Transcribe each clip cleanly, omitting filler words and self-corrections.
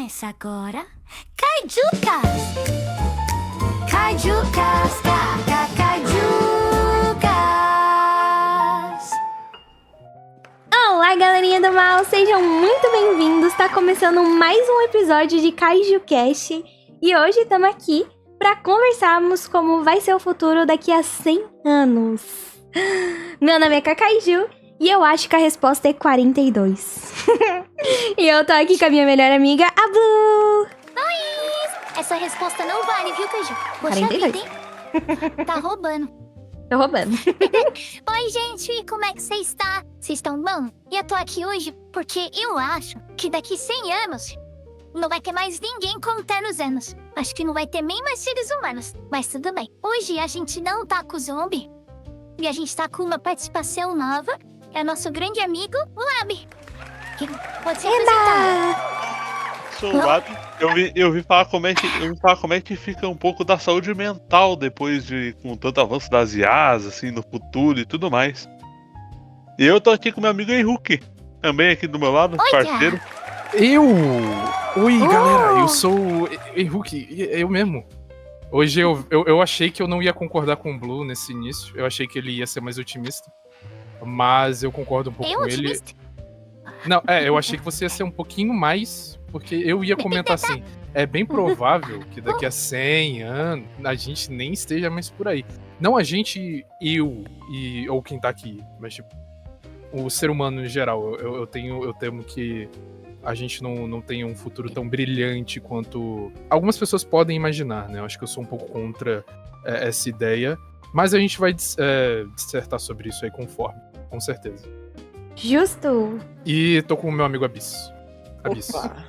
Começa agora Caijucas! Caijucas, Caijucas! Olá, galerinha do mal, sejam muito bem-vindos. Tá começando mais um episódio de KaijuCast e hoje estamos aqui para conversarmos como vai ser o futuro daqui a 100 anos. Meu nome é Kakaiju e eu acho que a resposta é 42. E eu tô aqui com a minha melhor amiga, a Blue. Oi! Essa resposta não vale, viu, Kaiju? Poxa 42. vida, hein? Tá roubando. Tô roubando. Oi, gente, como é que você está? Vocês estão bom? E eu tô aqui hoje porque eu acho que daqui 100 anos não vai ter mais ninguém contando os anos. Acho que não vai ter nem mais seres humanos, mas tudo bem. Hoje a gente não tá com o zombie e a gente tá com uma participação nova. É nosso grande amigo, o Lab. Que pode se apresentar. Sou o Lab. Eu vim falar como é que fica um pouco da saúde mental depois de com tanto avanço das IAs, assim, no futuro e tudo mais. E eu tô aqui com meu amigo Henrique, também aqui do meu lado, Olha! parceiro. Oi, galera, eu sou o Henrique, eu mesmo. Hoje eu achei que eu não ia concordar com o Blue nesse início, eu achei que ele ia ser mais otimista, mas eu concordo um pouco Eu com ele. otimista? Não, eu achei que você ia ser um pouquinho mais, porque eu ia comentar assim, é bem provável que daqui a 100 anos a gente nem esteja mais por aí. Não a gente, ou quem tá aqui, mas tipo, o ser humano em geral. Eu temo que a gente não tenha um futuro tão brilhante quanto algumas pessoas podem imaginar, né? Eu acho que eu sou um pouco contra essa ideia, mas a gente vai dissertar sobre isso aí conforme, com certeza. Justo. E tô com o meu amigo Abyss. Opa!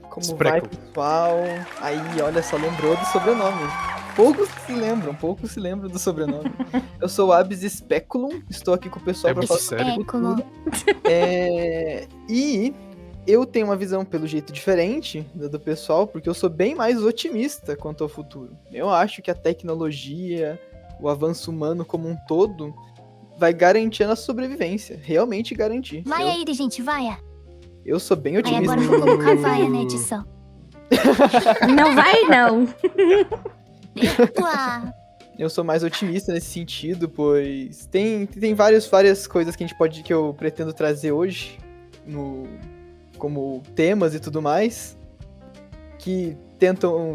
Como Spreckle. vai, pessoal? Aí, olha só, lembrou do sobrenome. Poucos se lembram do sobrenome. Eu sou o Abyss Speculum, estou aqui com o pessoal para falar sobre sério? o futuro. E eu tenho uma visão, pelo jeito, diferente do pessoal, porque eu sou bem mais otimista quanto ao futuro. Eu acho que a tecnologia, o avanço humano como um todo, vai garantir a nossa sobrevivência. Realmente garantir. Vai aí, gente, vai. Eu sou bem Aí otimista. agora eu vou colocar vaia na edição. Não vai, não. Uá. Eu sou mais otimista nesse sentido, pois tem várias coisas que eu pretendo trazer hoje como temas e tudo mais que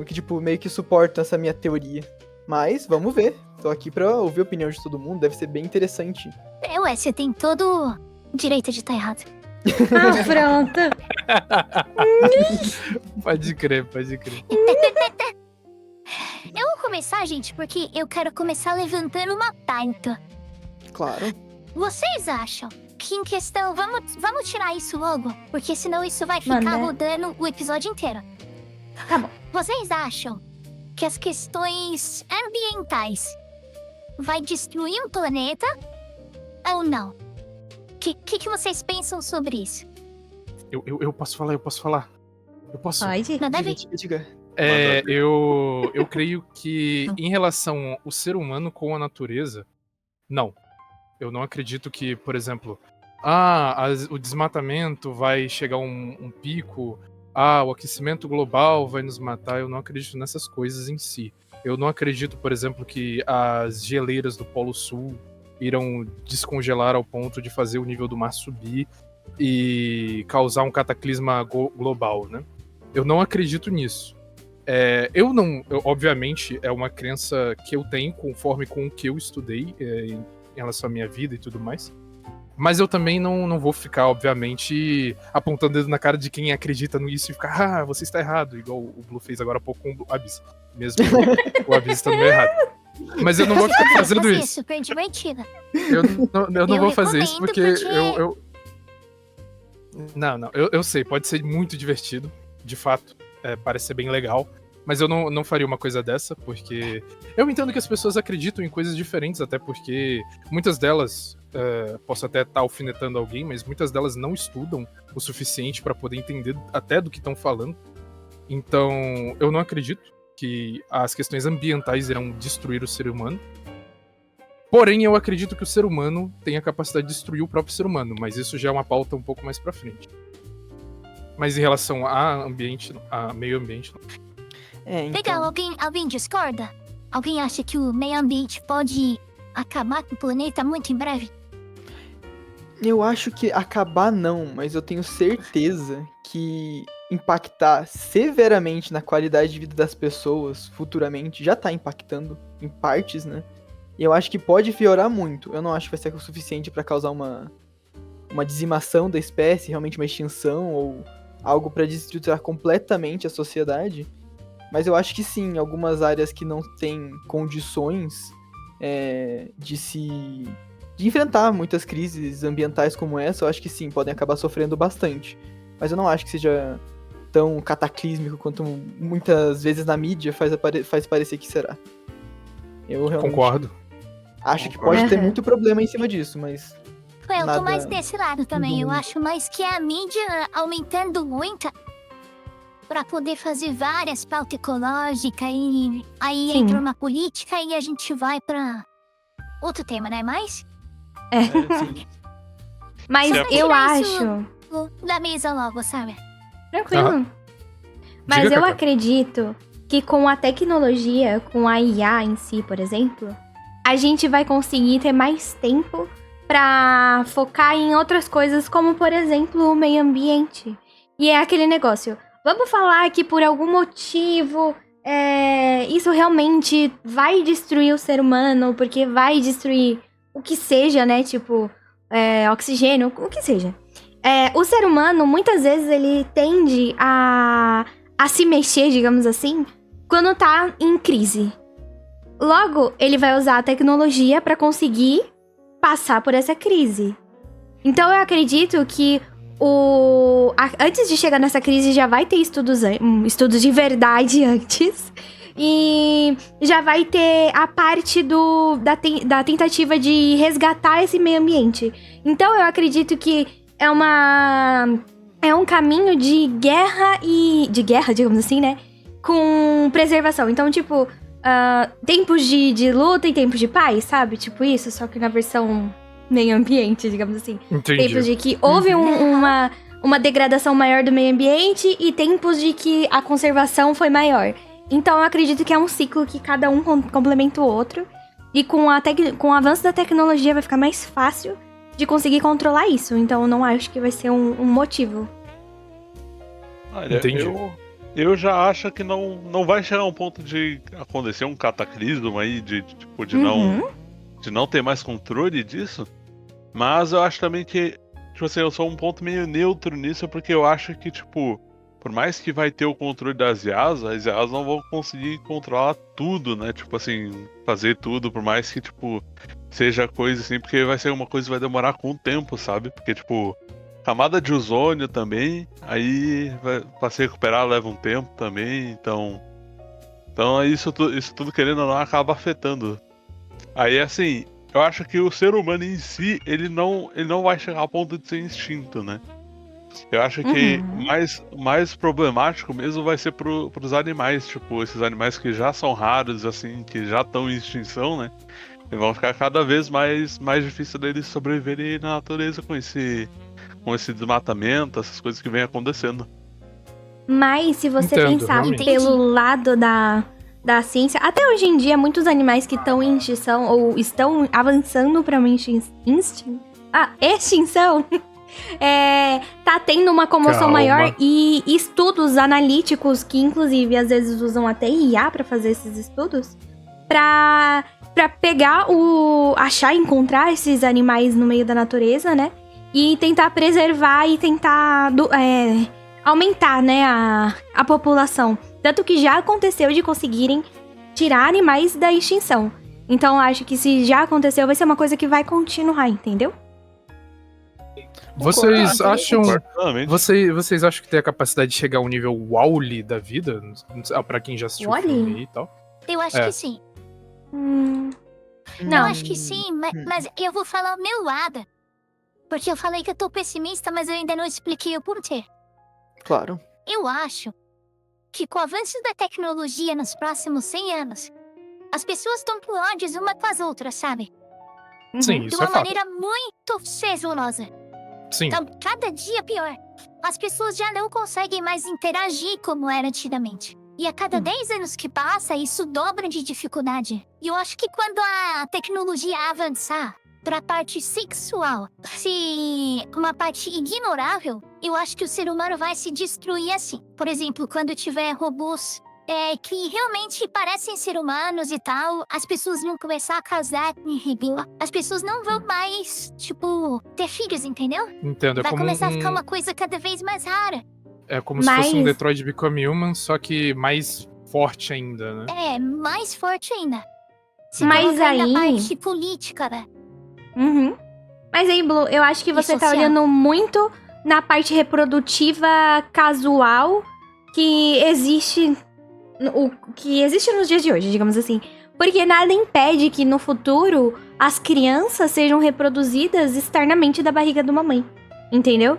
tipo meio que suportam essa minha teoria. Mas vamos ver. Tô aqui pra ouvir a opinião de todo mundo, deve ser bem interessante. Ué, você tem todo o direito de estar errado. Ah, pronto. Pode crer. Eu vou começar, gente, porque eu quero começar levantando uma pauta. Claro. Vocês acham que em questão... Vamos tirar isso logo, porque senão isso vai ficar Manda. rodando o episódio inteiro. Tá bom. Vocês acham que as questões ambientais vai destruir o planeta ou não? Que vocês pensam sobre isso? Eu posso falar. Eu posso. Pode. Nada a ver. Diga. Eu creio que em relação ao ser humano com a natureza, não. Eu não acredito que, por exemplo, o desmatamento vai chegar a um pico, o aquecimento global vai nos matar. Eu não acredito nessas coisas em si. Eu não acredito, por exemplo, que as geleiras do Polo Sul irão descongelar ao ponto de fazer o nível do mar subir e causar um cataclisma global, né? Eu não acredito nisso. Obviamente, é uma crença que eu tenho conforme com o que eu estudei em relação à minha vida e tudo mais. Mas eu também não vou ficar, obviamente, apontando o dedo na cara de quem acredita nisso e ficar, você está errado, igual o Blue fez agora há pouco com o Abyss. Mesmo o Abyss estando errado. Mas eu não vou ficar fazendo Fazer isso. super divertida. Eu não vou fazer isso porque recomendo, eu. Não, eu sei, pode ser muito divertido, de fato, parece ser bem legal, mas eu não faria uma coisa dessa, porque eu entendo que as pessoas acreditam em coisas diferentes, até porque muitas delas, posso até estar alfinetando alguém, mas muitas delas não estudam o suficiente para poder entender até do que estão falando, então eu não acredito que as questões ambientais irão destruir o ser humano. Porém, eu acredito que o ser humano tem a capacidade de destruir o próprio ser humano, mas isso já é uma pauta um pouco mais pra frente. Mas em relação a ambiente, a meio ambiente, não. Legal, alguém discorda? Alguém acha que o meio ambiente pode acabar com o planeta muito em breve? Eu acho que acabar não, mas eu tenho certeza que impactar severamente na qualidade de vida das pessoas futuramente já tá impactando em partes, né? E eu acho que pode piorar muito. Eu não acho que vai ser o suficiente pra causar uma dizimação da espécie, realmente uma extinção ou algo pra desestruturar completamente a sociedade. Mas eu acho que sim, algumas áreas que não têm condições de enfrentar muitas crises ambientais como essa, eu acho que sim, podem acabar sofrendo bastante. Mas eu não acho que seja tão cataclísmico quanto muitas vezes na mídia faz parecer que será. Eu realmente Concordo. acho que pode ter Aham. muito problema em cima disso, mas Eu nada tô mais desse lado também. Eu muito. acho mais que a mídia aumentando muito pra poder fazer várias pautas ecológicas e aí Sim. entra uma política e a gente vai pra outro tema, né? Mas sim. Mas Você eu tirar isso- acho... da mesa logo, sabe? Tranquilo. Mas Diga, eu Cacá. acredito que com a tecnologia, com a IA em si, por exemplo, a gente vai conseguir ter mais tempo pra focar em outras coisas, como, por exemplo, o meio ambiente. E é aquele negócio, vamos falar que por algum motivo isso realmente vai destruir o ser humano, porque vai destruir o que seja, né? Tipo, oxigênio, o que seja. O ser humano, muitas vezes, ele tende a se mexer, digamos assim, quando tá em crise. Logo, ele vai usar a tecnologia pra conseguir passar por essa crise. Então, eu acredito que antes de chegar nessa crise, já vai ter estudos de verdade antes. E já vai ter a parte da tentativa de resgatar esse meio ambiente. Então, eu acredito que é um caminho de guerra, digamos assim, né? Com preservação. Então, tipo, tempos de luta e tempos de paz, sabe? Tipo isso, só que na versão meio ambiente, digamos assim. Entendi. Tempos de que houve uma degradação maior do meio ambiente e tempos de que a conservação foi maior. Então, eu acredito que é um ciclo que cada um complementa o outro. E com o avanço da tecnologia vai ficar mais fácil de conseguir controlar isso. Então, eu não acho que vai ser um motivo. Olha, Entendi. eu já acho que não vai chegar a um ponto de acontecer um cataclismo aí, de não ter mais controle disso. Mas eu acho também que, tipo assim, eu sou um ponto meio neutro nisso, porque eu acho que, tipo, por mais que vai ter o controle das IAs, as IAs não vão conseguir controlar tudo, né? Tipo assim, fazer tudo, por mais que, tipo, seja coisa assim, porque vai ser uma coisa que vai demorar com o tempo, sabe? Porque, tipo, camada de ozônio também, aí pra se recuperar leva um tempo também, então isso tudo querendo ou não acaba afetando. Aí assim, eu acho que o ser humano em si, ele não vai chegar ao ponto de ser extinto, né? Eu acho que mais problemático mesmo vai ser pros animais, tipo, esses animais que já são raros, assim, que já estão em extinção, né? E vão ficar cada vez mais difícil deles sobreviverem na natureza com esse desmatamento, essas coisas que vem acontecendo. Mas se você Entendo, pensar realmente. pelo lado da ciência, até hoje em dia, muitos animais que estão em extinção ou estão avançando para uma extinção, tá tendo uma comoção Calma. maior e estudos analíticos que, inclusive, às vezes usam até IA para fazer esses estudos, pra pegar achar e encontrar esses animais no meio da natureza, né? E tentar preservar e tentar aumentar, né, a população. Tanto que já aconteceu de conseguirem tirar animais da extinção. Então, acho que se já aconteceu, vai ser uma coisa que vai continuar, entendeu? Vocês acham. Particularmente, Vocês acham que tem a capacidade de chegar ao nível Wall-E da vida? Pra quem já assistiu o Wall-E? filme aí e tal. Eu acho que sim. Não. Eu acho que sim, mas eu vou falar o meu lado. Porque eu falei que eu tô pessimista, mas eu ainda não expliquei o porquê. Claro. Eu acho que com o avanço da tecnologia nos próximos 100 anos, as pessoas estão por ódios uma com as outras, sabe? Sim, De isso é uma fato. maneira muito cesurosa. Sim. Então, cada dia pior. As pessoas já não conseguem mais interagir como era antigamente. E a cada 10 anos que passa, isso dobra de dificuldade. E eu acho que quando a tecnologia avançar para a parte sexual, se uma parte ignorável, eu acho que o ser humano vai se destruir assim. Por exemplo, quando tiver robôs que realmente parecem ser humanos e tal, as pessoas vão começar a casar em rigor. As pessoas não vão mais, tipo, ter filhos, entendeu? Entendo. É Vai como começar a ficar uma coisa cada vez mais rara. É como se fosse um Detroit Become Human, só que mais forte ainda, né? É, mais forte ainda. Se Mas coloca aí aí- na parte política, né? Uhum. Mas aí, Blue, eu acho que E você tá social. olhando muito na parte reprodutiva casual que existe que existe nos dias de hoje, digamos assim. Porque nada impede que no futuro as crianças sejam reproduzidas externamente da barriga de uma mãe. Entendeu?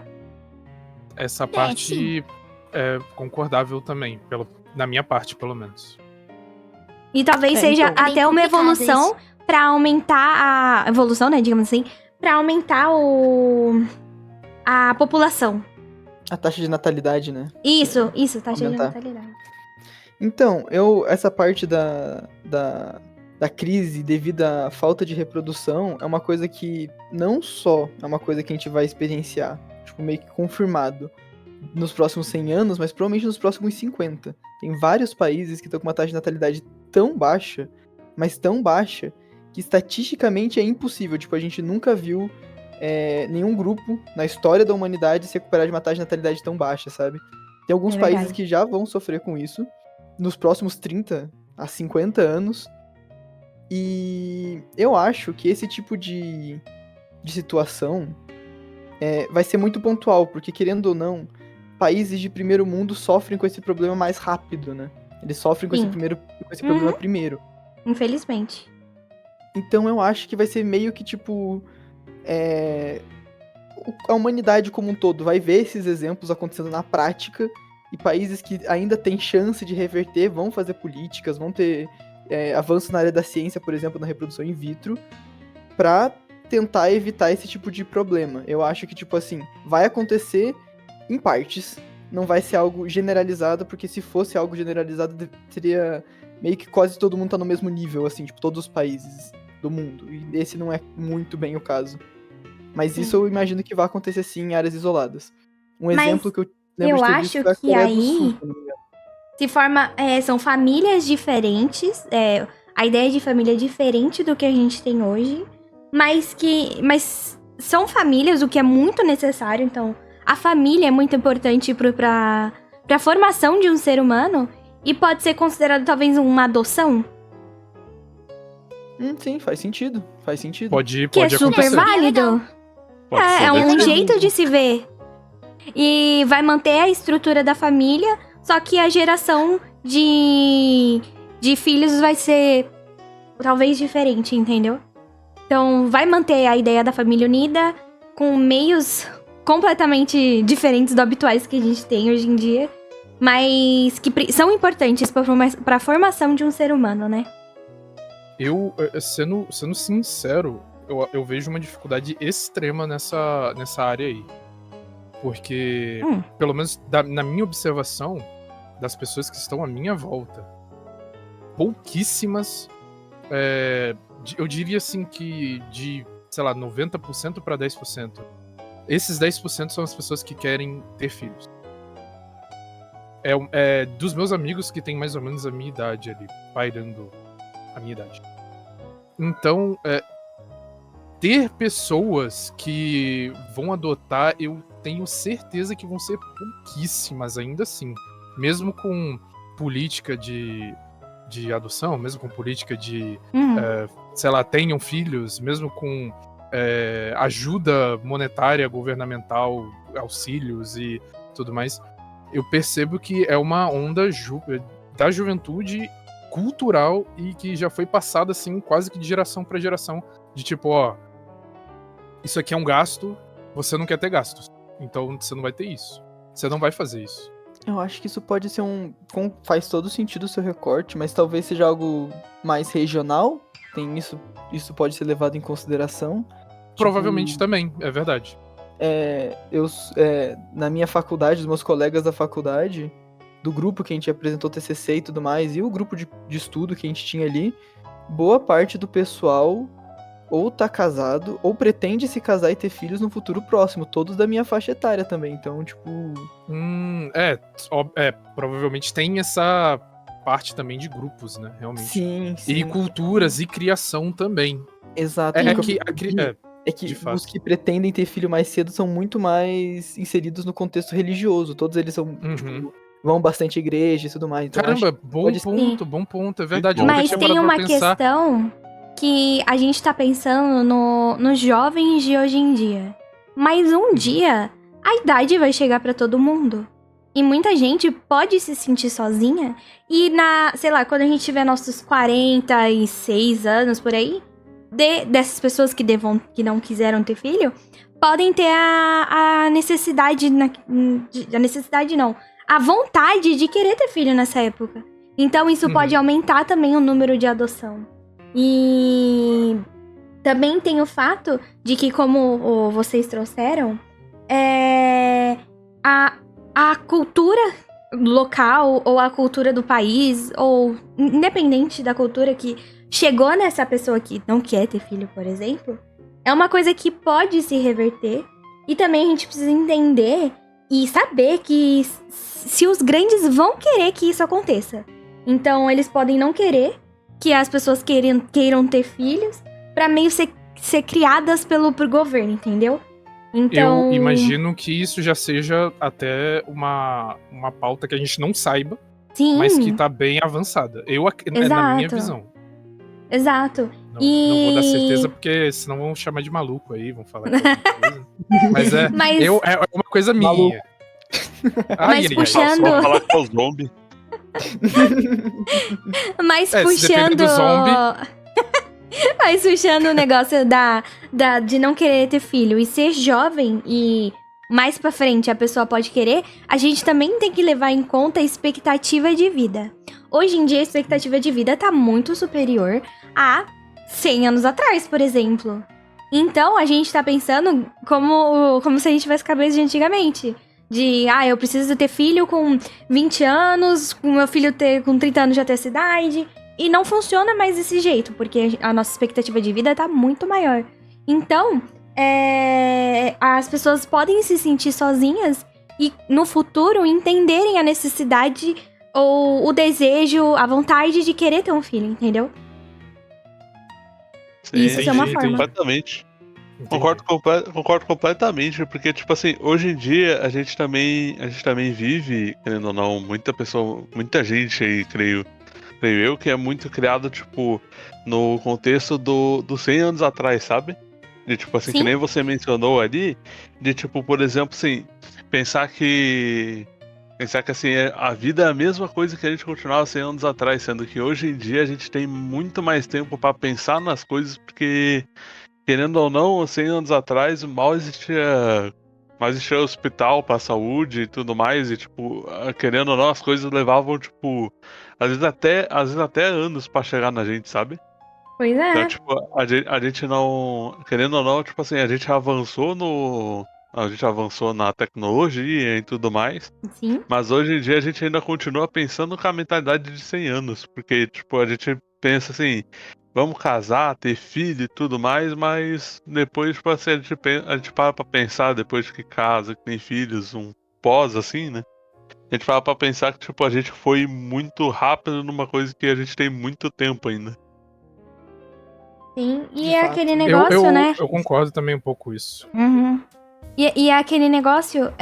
Essa sim. parte é concordável também, na minha parte, pelo menos. E talvez seja então. até Bem uma complicado evolução pra aumentar a evolução, né, digamos assim, pra aumentar a população. A taxa de natalidade, né? Isso, taxa de Aumentar. natalidade. Então, essa parte da crise devido à falta de reprodução é uma coisa que não só é uma coisa que a gente vai experienciar, tipo, meio que confirmado nos próximos 100 anos, mas provavelmente nos próximos 50. Tem vários países que estão com uma taxa de natalidade tão baixa, mas tão baixa, que estatisticamente é impossível. Tipo, a gente nunca viu nenhum grupo na história da humanidade se recuperar de uma taxa de natalidade tão baixa, sabe? Tem alguns É países verdade. que já vão sofrer com isso nos próximos 30 a 50 anos. E eu acho que esse tipo de situação vai ser muito pontual, porque querendo ou não, países de primeiro mundo sofrem com esse problema mais rápido, né? Eles sofrem com Sim. esse problema primeiro. Infelizmente. Então eu acho que vai ser meio que tipo. A humanidade como um todo vai ver esses exemplos acontecendo na prática, e países que ainda têm chance de reverter vão fazer políticas, vão ter avanços na área da ciência, por exemplo, na reprodução in vitro, pra tentar evitar esse tipo de problema. Eu acho que, tipo assim, vai acontecer em partes, não vai ser algo generalizado, porque se fosse algo generalizado, seria meio que quase todo mundo tá no mesmo nível, assim, tipo, todos os países do mundo. E esse não é muito bem o caso. Mas Sim. isso eu imagino que vai acontecer sim em áreas isoladas. Um Mas exemplo que eu lembro eu de ter acho visto foi a que Coreia do aí- Sul, se eu não me engano. Se forma. São famílias diferentes. A ideia de família é diferente do que a gente tem hoje. Mas são famílias, o que é muito necessário. Então, a família é muito importante pra formação de um ser humano. E pode ser considerado talvez uma adoção. Sim, faz sentido. Faz sentido. Pode Que é acontecer. super Seria válido. legal. Pode ser É um legal. jeito de se ver. E vai manter a estrutura da família, só que a geração de filhos vai ser talvez diferente, entendeu? Então vai manter a ideia da família unida com meios completamente diferentes do habituais que a gente tem hoje em dia, mas que são importantes para a formação de um ser humano, né? Eu, sendo sincero, eu vejo uma dificuldade extrema nessa área aí. Porque, pelo menos na minha observação, das pessoas que estão à minha volta, pouquíssimas, eu diria assim que de, sei lá, 90% para 10%. Esses 10% são as pessoas que querem ter filhos. Dos meus amigos que têm mais ou menos a minha idade ali, pairando a minha idade. Então, ter pessoas que vão adotar, eu tenho certeza que vão ser pouquíssimas ainda assim. Mesmo com política de adoção, mesmo com política de, sei lá, tenham filhos, mesmo com ajuda monetária, governamental, auxílios e tudo mais, eu percebo que é uma onda da juventude cultural e que já foi passada assim quase que de geração para geração, de tipo, ó, isso aqui é um gasto, você não quer ter gastos, então você não vai ter isso, você não vai fazer isso. Eu acho que isso pode ser faz todo sentido o seu recorte, mas talvez seja algo mais regional. Tem isso pode ser levado em consideração. Provavelmente também, é verdade. na minha faculdade, os meus colegas da faculdade, do grupo que a gente apresentou TCC e tudo mais, e o grupo de estudo que a gente tinha ali, boa parte do pessoal ou tá casado, ou pretende se casar e ter filhos no futuro próximo, todos da minha faixa etária também, então, tipo... Provavelmente tem essa parte também de grupos, né, realmente. Sim. E culturas e criação também. Exato. É que os que pretendem ter filho mais cedo são muito mais inseridos no contexto religioso, todos eles são, tipo, vão bastante à igreja e tudo mais. Então Caramba, bom ponto, é verdade. Mas tem uma questão que a gente tá pensando nos jovens de hoje em dia. Mas um dia, a idade vai chegar pra todo mundo. E muita gente pode se sentir sozinha. E quando a gente tiver nossos 46 anos por aí, dessas pessoas que não quiseram ter filho, podem ter a necessidade, a vontade de querer ter filho nessa época. Então isso pode aumentar também o número de adoção. E também tem o fato de que, como vocês trouxeram, a cultura local ou a cultura do país, ou independente da cultura que chegou nessa pessoa que não quer ter filho, por exemplo, é uma coisa que pode se reverter. E também a gente precisa entender e saber que se os grandes vão querer que isso aconteça. Então eles podem não querer que as pessoas queiram ter filhos pra meio ser criadas por governo, entendeu? Então... Eu imagino que isso já seja até uma pauta que a gente não saiba, Sim. mas que tá bem avançada. Na minha visão. Exato. Não vou dar certeza, porque senão vão chamar de maluco aí, vão falar coisa. Mas é uma coisa minha. Maluco. Mas puxando... Só falar que é o zombie. Mas se depender do zombie... Mas puxando o negócio de não querer ter filho e ser jovem e mais pra frente a pessoa pode querer, a gente também tem que levar em conta a expectativa de vida. Hoje em dia a expectativa de vida tá muito superior a 100 anos atrás, por exemplo. Então a gente tá pensando como se a gente tivesse cabeça de antigamente. Eu preciso ter filho com 20 anos, com meu filho com 30 anos já ter essa idade. E não funciona mais desse jeito, porque a nossa expectativa de vida tá muito maior. Então, as pessoas podem se sentir sozinhas e no futuro entenderem a necessidade ou o desejo, a vontade de querer ter um filho, entendeu? Sim, isso é uma forma. Completamente. Concordo completamente, porque, tipo assim, hoje em dia a gente também vive, querendo ou não, muita gente aí, creio eu, que é muito criado, tipo, no contexto dos 100 anos atrás, sabe? De, tipo assim, Sim. que nem você mencionou ali, de, tipo, por exemplo, assim, pensar que assim, a vida é a mesma coisa que a gente continuava 100 anos atrás, sendo que hoje em dia a gente tem muito mais tempo pra pensar nas coisas, porque, querendo ou não, 100 anos atrás mal existia hospital pra saúde e tudo mais, e, tipo, querendo ou não, as coisas levavam, tipo, às vezes até anos pra chegar na gente, sabe? Pois é. Então, tipo, a gente não, querendo ou não, tipo assim, a gente avançou na tecnologia e tudo mais, Sim. mas hoje em dia a gente ainda continua pensando com a mentalidade de 100 anos, porque, tipo, a gente pensa assim, vamos casar, ter filho e tudo mais, mas depois, tipo assim, a gente para pra pensar, depois que casa, que tem filhos, um pós, assim, né? A gente para pra pensar que, tipo, a gente foi muito rápido numa coisa que a gente tem muito tempo ainda. Sim, e De é fato. aquele negócio, né? Eu concordo também um pouco com isso. Uhum. E é aquele negócio,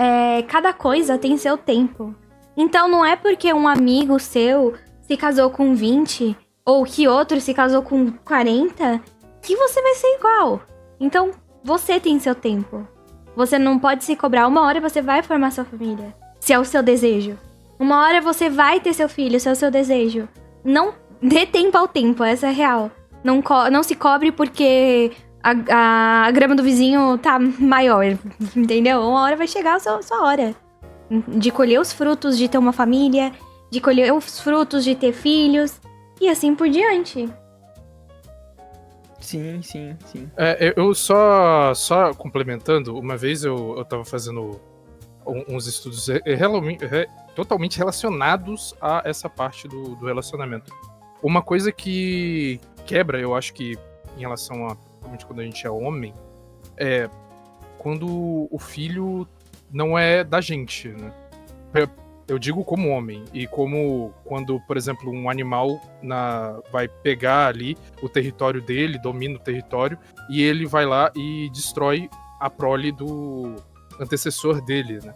cada coisa tem seu tempo. Então não é porque um amigo seu se casou com 20 ou que outro se casou com 40 que você vai ser igual. Então você tem seu tempo. Você não pode se cobrar. Uma hora você vai formar sua família, se é o seu desejo. Uma hora você vai ter seu filho, se é o seu desejo. Não dê tempo ao tempo, essa é a real. Não se cobre porque a grama do vizinho tá maior, entendeu? Uma hora vai chegar a sua hora de colher os frutos de ter uma família, de colher os frutos de ter filhos, e assim por diante. Sim, sim, sim. Eu só complementando, uma vez eu tava fazendo uns estudos totalmente relacionados a essa parte do relacionamento. Uma coisa que quebra, eu acho que em relação a principalmente quando a gente é homem, é quando o filho não é da gente, né? Eu digo como homem, e como quando, por exemplo, um animal vai pegar ali o território dele, domina o território, e ele vai lá e destrói a prole do antecessor dele, né?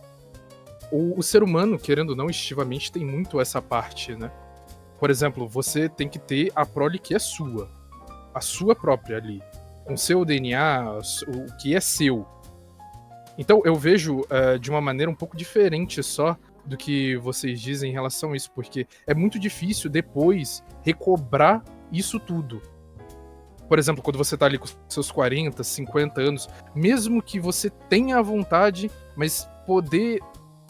O ser humano, querendo ou não, instintivamente tem muito essa parte, né? Por exemplo, você tem que ter a prole que é sua, a sua própria ali, com seu DNA, o que é seu. Então eu vejo de uma maneira um pouco diferente só do que vocês dizem em relação a isso, porque é muito difícil depois recobrar isso tudo. Por exemplo, quando você tá ali com seus 40, 50 anos, mesmo que você tenha a vontade, mas poder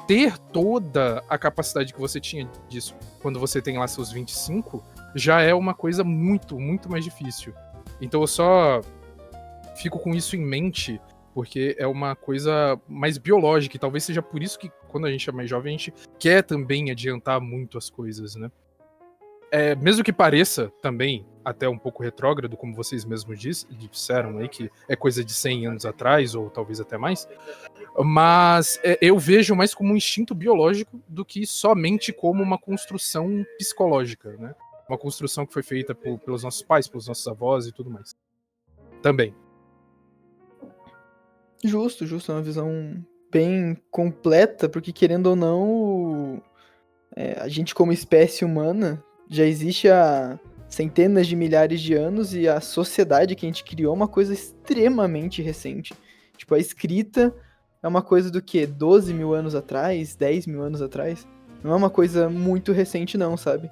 ter toda a capacidade que você tinha disso quando você tem lá seus 25, já é uma coisa muito, muito mais difícil. Então eu só fico com isso em mente, porque é uma coisa mais biológica, e talvez seja por isso que quando a gente é mais jovem, a gente quer também adiantar muito as coisas, né? Mesmo que pareça também até um pouco retrógrado, como vocês mesmos disseram aí, que é coisa de 100 anos atrás, ou talvez até mais, mas eu vejo mais como um instinto biológico do que somente como uma construção psicológica, né? Uma construção que foi feita pelos nossos pais, pelos nossos avós e tudo mais. Também. Justo, é uma visão bem completa, porque querendo ou não, a gente como espécie humana já existe há centenas de milhares de anos e a sociedade que a gente criou é uma coisa extremamente recente. Tipo, a escrita é uma coisa do quê? 12 mil anos atrás? 10 mil anos atrás? Não é uma coisa muito recente não, sabe?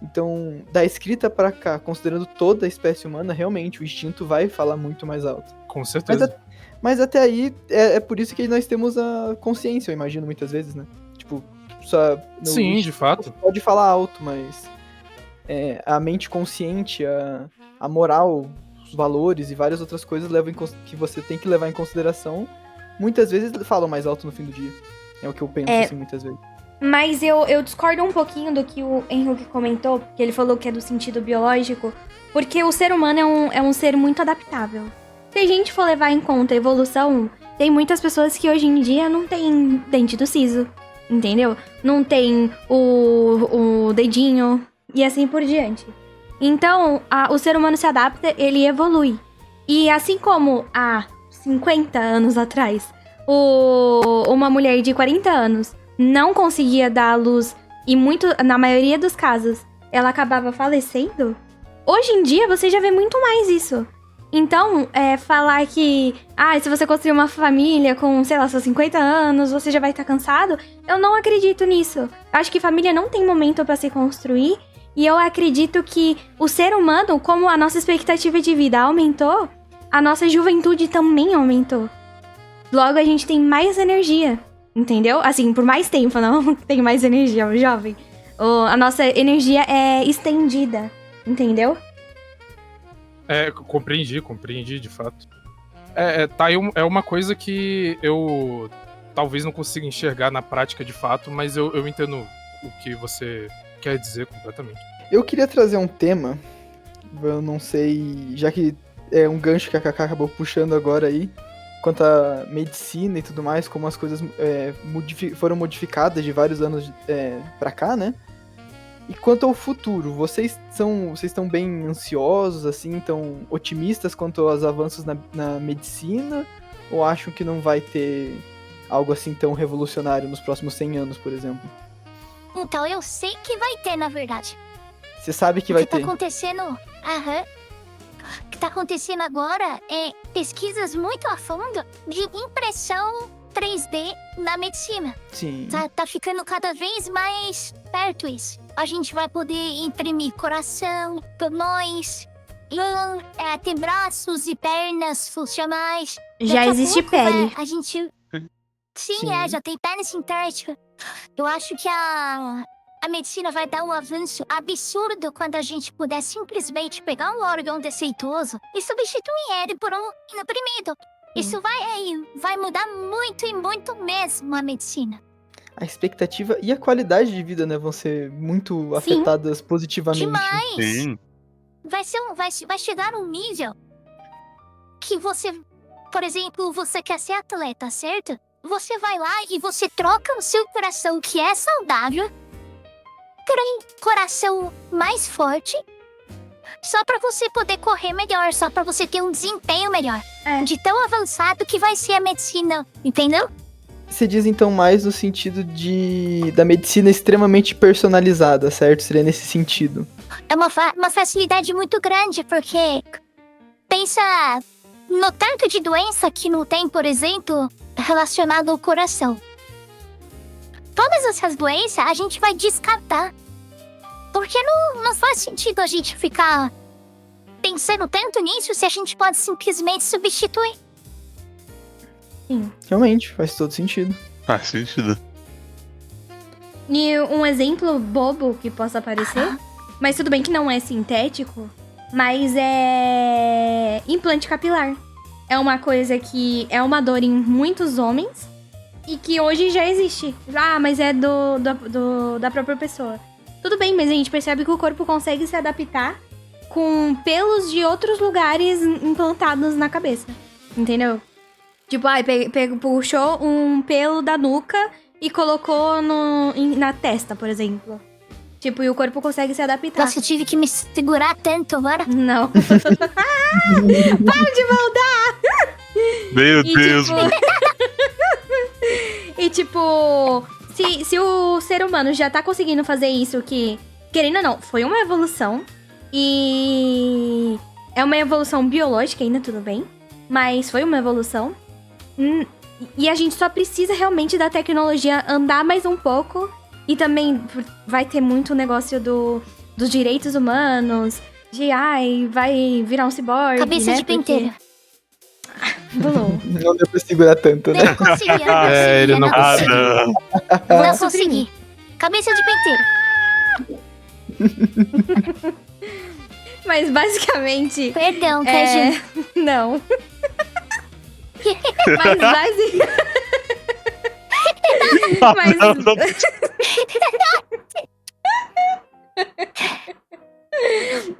Então, da escrita pra cá, considerando toda a espécie humana, realmente o instinto vai falar muito mais alto. Com certeza. Mas até aí, é por isso que nós temos a consciência, eu imagino, muitas vezes, né? Tipo, só... Sim, de fato. Pode falar alto, mas... a mente consciente, a moral, os valores e várias outras coisas que você tem que levar em consideração, muitas vezes falam mais alto no fim do dia. É o que eu penso, assim, muitas vezes. Mas eu discordo um pouquinho do que o Henrique comentou, que ele falou que é do sentido biológico, porque o ser humano é um ser muito adaptável. Se a gente for levar em conta a evolução, tem muitas pessoas que hoje em dia não tem dente do siso, entendeu? Não tem o dedinho e assim por diante. Então, o ser humano se adapta, ele evolui. E assim como há 50 anos atrás, uma mulher de 40 anos não conseguia dar à luz e na maioria dos casos, ela acabava falecendo, hoje em dia você já vê muito mais isso. Então, falar que, se você construir uma família com, sei lá, seus 50 anos, você já vai estar cansado, eu não acredito nisso. Eu acho que família não tem momento pra se construir, e eu acredito que o ser humano, como a nossa expectativa de vida aumentou, a nossa juventude também aumentou. Logo, a gente tem mais energia, entendeu? Assim, por mais tempo, não tem mais energia, o jovem. A nossa energia é estendida, entendeu? Compreendi, de fato. Tá aí é uma coisa que eu talvez não consiga enxergar na prática de fato, mas eu entendo o que você quer dizer completamente. Eu queria trazer um tema, eu não sei, já que é um gancho que a Kaká acabou puxando agora aí, quanto à medicina e tudo mais, como as coisas foram modificadas de vários anos pra cá, né? E quanto ao futuro, vocês estão bem ansiosos, assim, tão otimistas quanto aos avanços na medicina? Ou acham que não vai ter algo assim tão revolucionário nos próximos 100 anos, por exemplo? Então, eu sei que vai ter, na verdade. Você sabe que vai ter? O que tá acontecendo agora é pesquisas muito a fundo de impressão 3D na medicina. Sim. Tá ficando cada vez mais perto isso. A gente vai poder imprimir coração, pulmões, ter braços e pernas funcionais. Já Daqui a existe pouco, pele. A gente... Sim, Sim. já tem pele sintética. Eu acho que a a medicina vai dar um avanço absurdo quando a gente puder simplesmente pegar um órgão defeituoso e substituir ele por um inoprimido. Isso vai mudar muito e muito mesmo a medicina. A expectativa e a qualidade de vida, né, vão ser muito afetadas positivamente. Demais! Sim. Vai chegar um nível que você, por exemplo, você quer ser atleta, certo? Você vai lá e você troca o seu coração, que é saudável, por um coração mais forte, só pra você poder correr melhor, só pra você ter um desempenho melhor. De tão avançado que vai ser a medicina, entendeu? Você diz então mais no sentido da medicina extremamente personalizada, certo? Seria nesse sentido. É uma facilidade muito grande, porque pensa no tanto de doença que não tem, por exemplo, relacionado ao coração. Todas essas doenças a gente vai descartar. Porque não faz sentido a gente ficar pensando tanto nisso se a gente pode simplesmente substituir. Realmente, faz todo sentido. Faz sentido. E um exemplo bobo que possa aparecer, mas tudo bem que não é sintético, mas é implante capilar. É uma coisa que é uma dor em muitos homens e que hoje já existe. Ah, mas é da própria pessoa. Tudo bem, mas a gente percebe que o corpo consegue se adaptar com pelos de outros lugares implantados na cabeça. Entendeu? Tipo, puxou um pelo da nuca e colocou na testa, por exemplo. Tipo, e o corpo consegue se adaptar. Nossa, eu tive que me segurar tanto agora. Não. Para de maldar! Meu E, Deus, tipo... mano. E tipo, se o ser humano já tá conseguindo fazer isso, que, querendo ou não, foi uma evolução. E é uma evolução biológica ainda, tudo bem. Mas foi uma evolução. E a gente só precisa realmente da tecnologia andar mais um pouco. E também vai ter muito negócio dos direitos humanos. De, vai virar um ciborgue, Cabeça né? de penteiro. Bulou. Não deu pra segurar tanto, né? Não conseguia, ele não Ah, conseguia. não. Não consegui. Cabeça de penteiro. Mas basicamente... Perdão, Caju. Não. Mas basicamente... Mas... Não, não.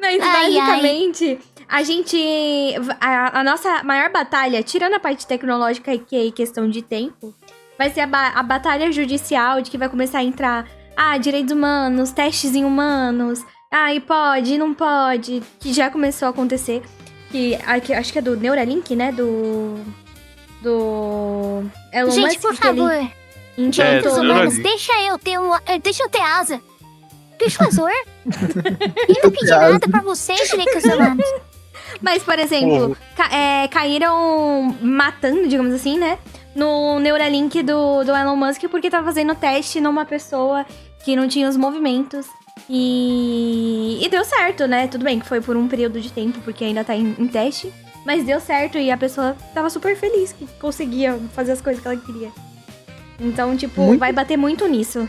Mas basicamente, a gente... A nossa maior batalha, tirando a parte tecnológica, que é questão de tempo, vai ser a batalha judicial, de que vai começar a entrar... direitos humanos, testes em humanos... e pode, não pode... Que já começou a acontecer. Que acho que é do Neuralink, né? Do Elon Gente, Musk, por que ele favor. implantou, Direitos do né? humanos, Neuralink. deixa eu ter asa. Por favor. Eu não pedi nada pra vocês, direitos humanos. Mas, por exemplo, caíram matando, digamos assim, né? No Neuralink do Elon Musk, porque tava fazendo teste numa pessoa que não tinha os movimentos. E deu certo, né? Tudo bem que foi por um período de tempo, porque ainda tá em teste. Mas deu certo e a pessoa tava super feliz que conseguia fazer as coisas que ela queria. Então, tipo, vai bater muito nisso.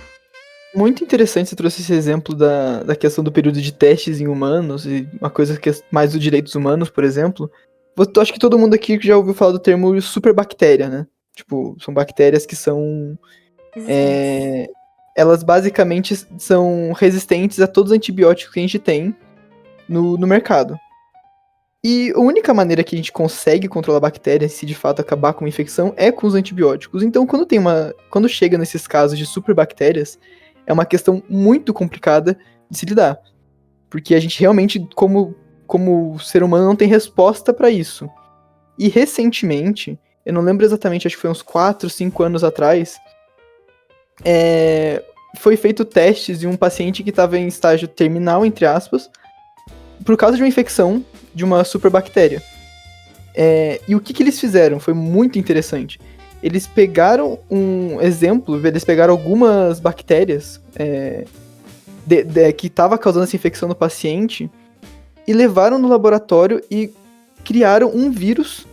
Muito interessante você trouxe esse exemplo da questão do período de testes em humanos, e uma coisa que é mais dos direitos humanos, por exemplo. Eu acho que todo mundo aqui já ouviu falar do termo superbactéria, né? Tipo, são bactérias que são... elas basicamente são resistentes a todos os antibióticos que a gente tem no mercado. E a única maneira que a gente consegue controlar a bactéria, se de fato acabar com uma infecção, é com os antibióticos. Então, quando chega nesses casos de superbactérias, é uma questão muito complicada de se lidar. Porque a gente realmente, como ser humano, não tem resposta para isso. E recentemente, eu não lembro exatamente, acho que foi uns 4, 5 anos atrás, foi feito testes de um paciente que estava em estágio terminal, entre aspas, por causa de uma infecção de uma superbactéria. E o que eles fizeram? Foi muito interessante. Eles pegaram eles pegaram algumas bactérias que estavam causando essa infecção no paciente e levaram no laboratório e criaram um vírus,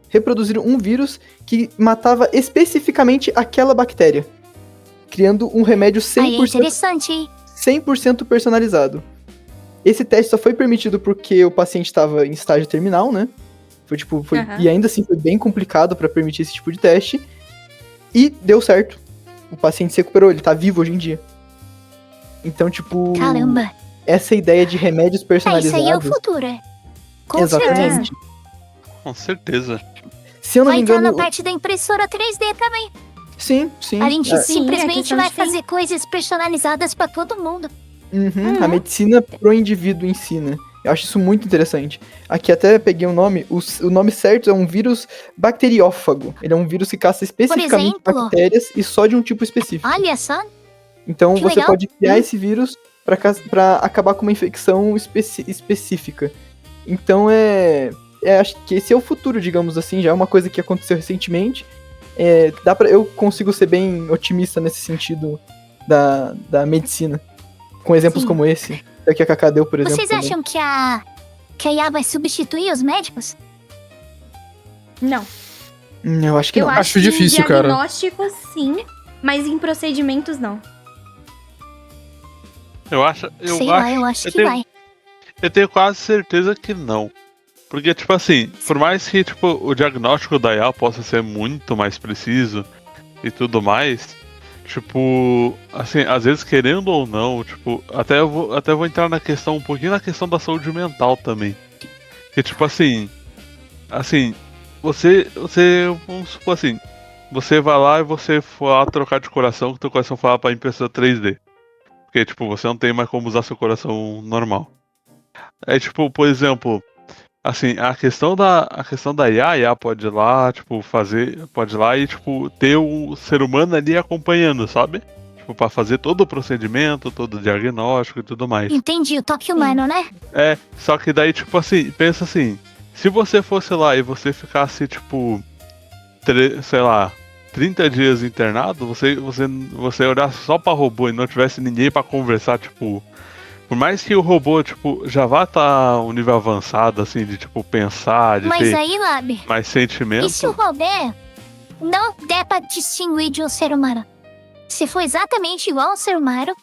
reproduziram um vírus que matava especificamente aquela bactéria, criando um remédio 100%... Aí é interessante, hein? 100% personalizado. Esse teste só foi permitido porque o paciente estava em estágio terminal, né? E ainda assim foi bem complicado para permitir esse tipo de teste. E deu certo. O paciente se recuperou, ele tá vivo hoje em dia. Então, tipo... Caramba. Essa ideia de remédios Isso personalizados... aí é o futuro, Com certeza. Exatamente. Com certeza. Se eu não Vai me entrar engano... na parte da impressora 3D também. Sim. A gente Sim, é simplesmente questão vai de tempo. fazer coisas personalizadas pra todo mundo. A medicina pro indivíduo ensina. Eu acho isso muito interessante. Aqui até peguei um nome. O nome certo é um vírus bacteriófago. Ele é um vírus que caça especificamente exemplo? bactérias e só de um tipo específico. Olha só. Então que você legal. pode criar esse vírus pra acabar com uma infecção específica. Então acho que esse é o futuro, digamos assim. Já é uma coisa que aconteceu recentemente. Eu consigo ser bem otimista nesse sentido da medicina. Com exemplos Sim. como esse. Que a Kaká deu, por exemplo. Vocês também. acham que a IA vai substituir os médicos? Não. Eu acho que Eu não. acho Acho que difícil, em cara. diagnósticos, sim, mas em procedimentos, não. Eu acho Eu acho que tenho- vai. Eu tenho quase certeza que não. Porque, tipo assim, por mais que tipo, o diagnóstico da IA possa ser muito mais preciso e tudo mais, tipo, assim, às vezes querendo ou não, tipo, até vou entrar na questão, um pouquinho na questão da saúde mental também. Que, tipo assim, vamos supor assim, você vai lá e você for lá trocar de coração, que teu coração fala pra impressora 3D. Porque, tipo, você não tem mais como usar seu coração normal. É tipo, por exemplo, assim, a questão da IA, a IA pode ir lá, tipo, pode ir lá e, tipo, ter o ser humano ali acompanhando, sabe? Tipo, pra fazer todo o procedimento, todo o diagnóstico e tudo mais. Entendi, o toque humano, né? Só que daí, tipo assim, pensa assim, se você fosse lá e você ficasse, tipo, sei lá, 30 dias internado, você olhasse só pra robô e não tivesse ninguém pra conversar, tipo, por mais que o robô, tipo, já vá estar um nível avançado, assim, de, tipo, pensar, de Mas ter aí, Lab, mais sentimento. e se o robô não der pra distinguir de um ser humano? Se for exatamente igual ao ser humano,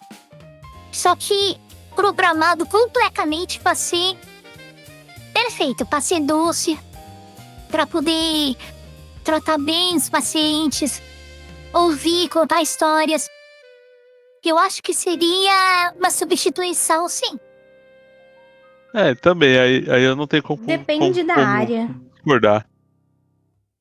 só que programado completamente pra ser perfeito, pra ser doce, pra poder tratar bem os pacientes, ouvir, contar histórias. Eu acho que seria uma substituição, sim. Também, aí eu não tenho como. Depende da como área. discordar.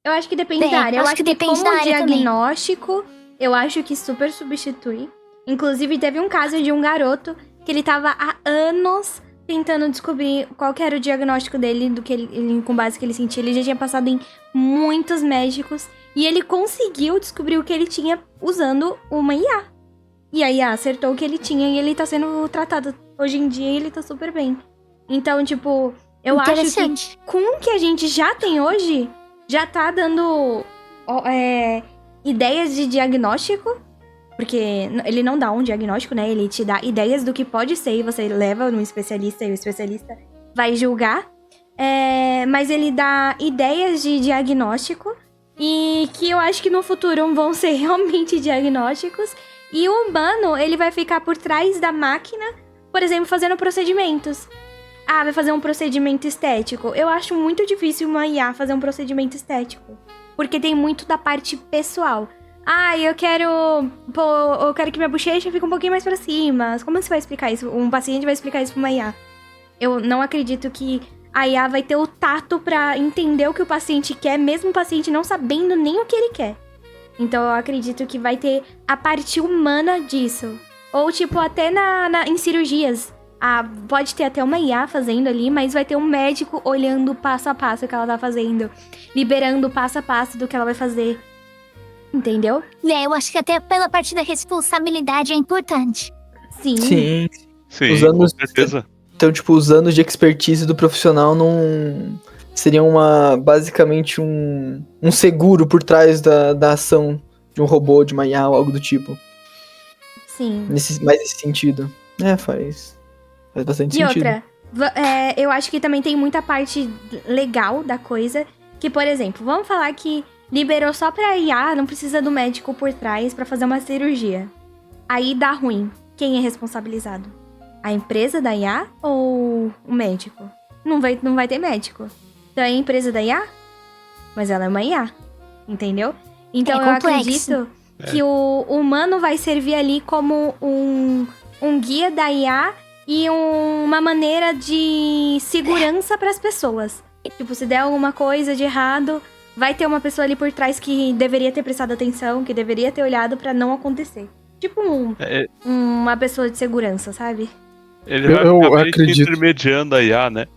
Eu acho que depende da área. Eu acho acho que que depende como da área também. diagnóstico, eu acho que super substitui. Inclusive, teve um caso de um garoto que ele tava há anos tentando descobrir qual que era o diagnóstico dele, do que ele com base que ele sentia. Ele já tinha passado em muitos médicos e ele conseguiu descobrir o que ele tinha usando uma IA. E a IA acertou o que ele tinha e ele tá sendo tratado hoje em dia e ele tá super bem. Então, tipo, eu acho que Interessante. com o que a gente já tem hoje, já tá dando ideias de diagnóstico. Porque ele não dá um diagnóstico, né? Ele te dá ideias do que pode ser e você leva no especialista e o especialista vai julgar. Mas ele dá ideias de diagnóstico e que eu acho que no futuro vão ser realmente diagnósticos. E o humano, ele vai ficar por trás da máquina, por exemplo, fazendo procedimentos. Ah, vai fazer um procedimento estético. Eu acho muito difícil uma IA fazer um procedimento estético. Porque tem muito da parte pessoal. Ah, eu quero que minha bochecha fique um pouquinho mais pra cima. Como você vai explicar isso? Um paciente vai explicar isso pra uma IA. Eu não acredito que a IA vai ter o tato pra entender o que o paciente quer, mesmo o paciente não sabendo nem o que ele quer. Então eu acredito que vai ter a parte humana disso. Ou tipo, até em cirurgias. Pode ter até uma IA fazendo ali, mas vai ter um médico olhando passo a passo o que ela tá fazendo. Liberando passo a passo do que ela vai fazer. Entendeu? Eu acho que até pela parte da responsabilidade é importante. Sim. Sim. Sim, Os anos- com certeza. Então, tipo, os anos de expertise do profissional não seriam basicamente um seguro por trás da ação de um robô, de uma IA ou algo do tipo. Sim. Mais nesse sentido. Faz bastante E sentido. outra, eu acho que também tem muita parte legal da coisa. Que, por exemplo, vamos falar que liberou só pra IA, não precisa do médico por trás pra fazer uma cirurgia. Aí dá ruim. quem é responsabilizado? A empresa da IA ou o médico? Não vai ter médico. Então é a empresa da IA, mas ela é uma IA, entendeu? Então eu acredito que o humano vai servir ali como um guia da IA e uma maneira de segurança para as pessoas. Tipo, se der alguma coisa de errado, vai ter uma pessoa ali por trás que deveria ter prestado atenção, que deveria ter olhado pra não acontecer. Tipo uma pessoa de segurança, sabe? Ele vai Eu ficar meio que acredito. intermediando a IA, né?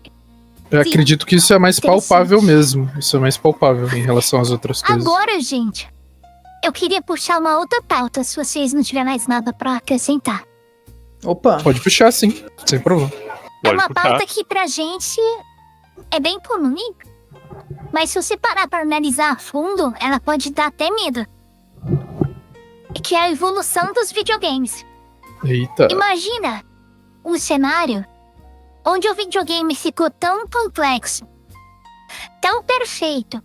Eu Sim. acredito que isso é mais Interessante. palpável mesmo. Isso é mais palpável em relação às outras coisas. Agora, gente, eu queria puxar uma outra pauta, se vocês não tiverem mais nada pra acrescentar. Opa, Pode puxar, sim. Sem problema. É Pode uma puxar. pauta que pra gente é bem polêmica. Mas se você parar pra analisar a fundo, ela pode dar até medo. Que é a evolução dos videogames. Eita. Imagina um cenário onde o videogame ficou tão complexo, tão perfeito,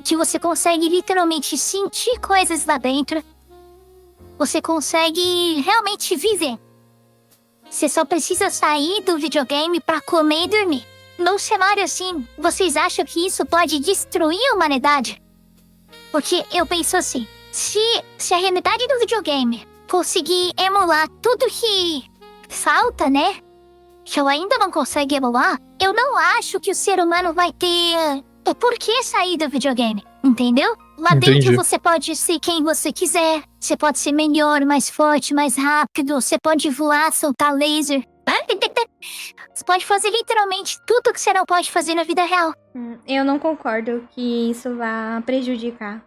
que você consegue literalmente sentir coisas lá dentro. Você consegue realmente viver. Você só precisa sair do videogame pra comer e dormir. Num cenário assim, vocês acham que isso pode destruir a humanidade? Porque eu penso assim, se a realidade do videogame conseguir emular tudo que falta, né? Que eu ainda não consigo emular, eu não acho que o ser humano vai ter o porquê sair do videogame, entendeu? Lá Entendi. dentro você pode ser quem você quiser, você pode ser melhor, mais forte, mais rápido, você pode voar, soltar laser. Você pode fazer literalmente tudo que você não pode fazer na vida real. Eu não concordo que isso vá prejudicar.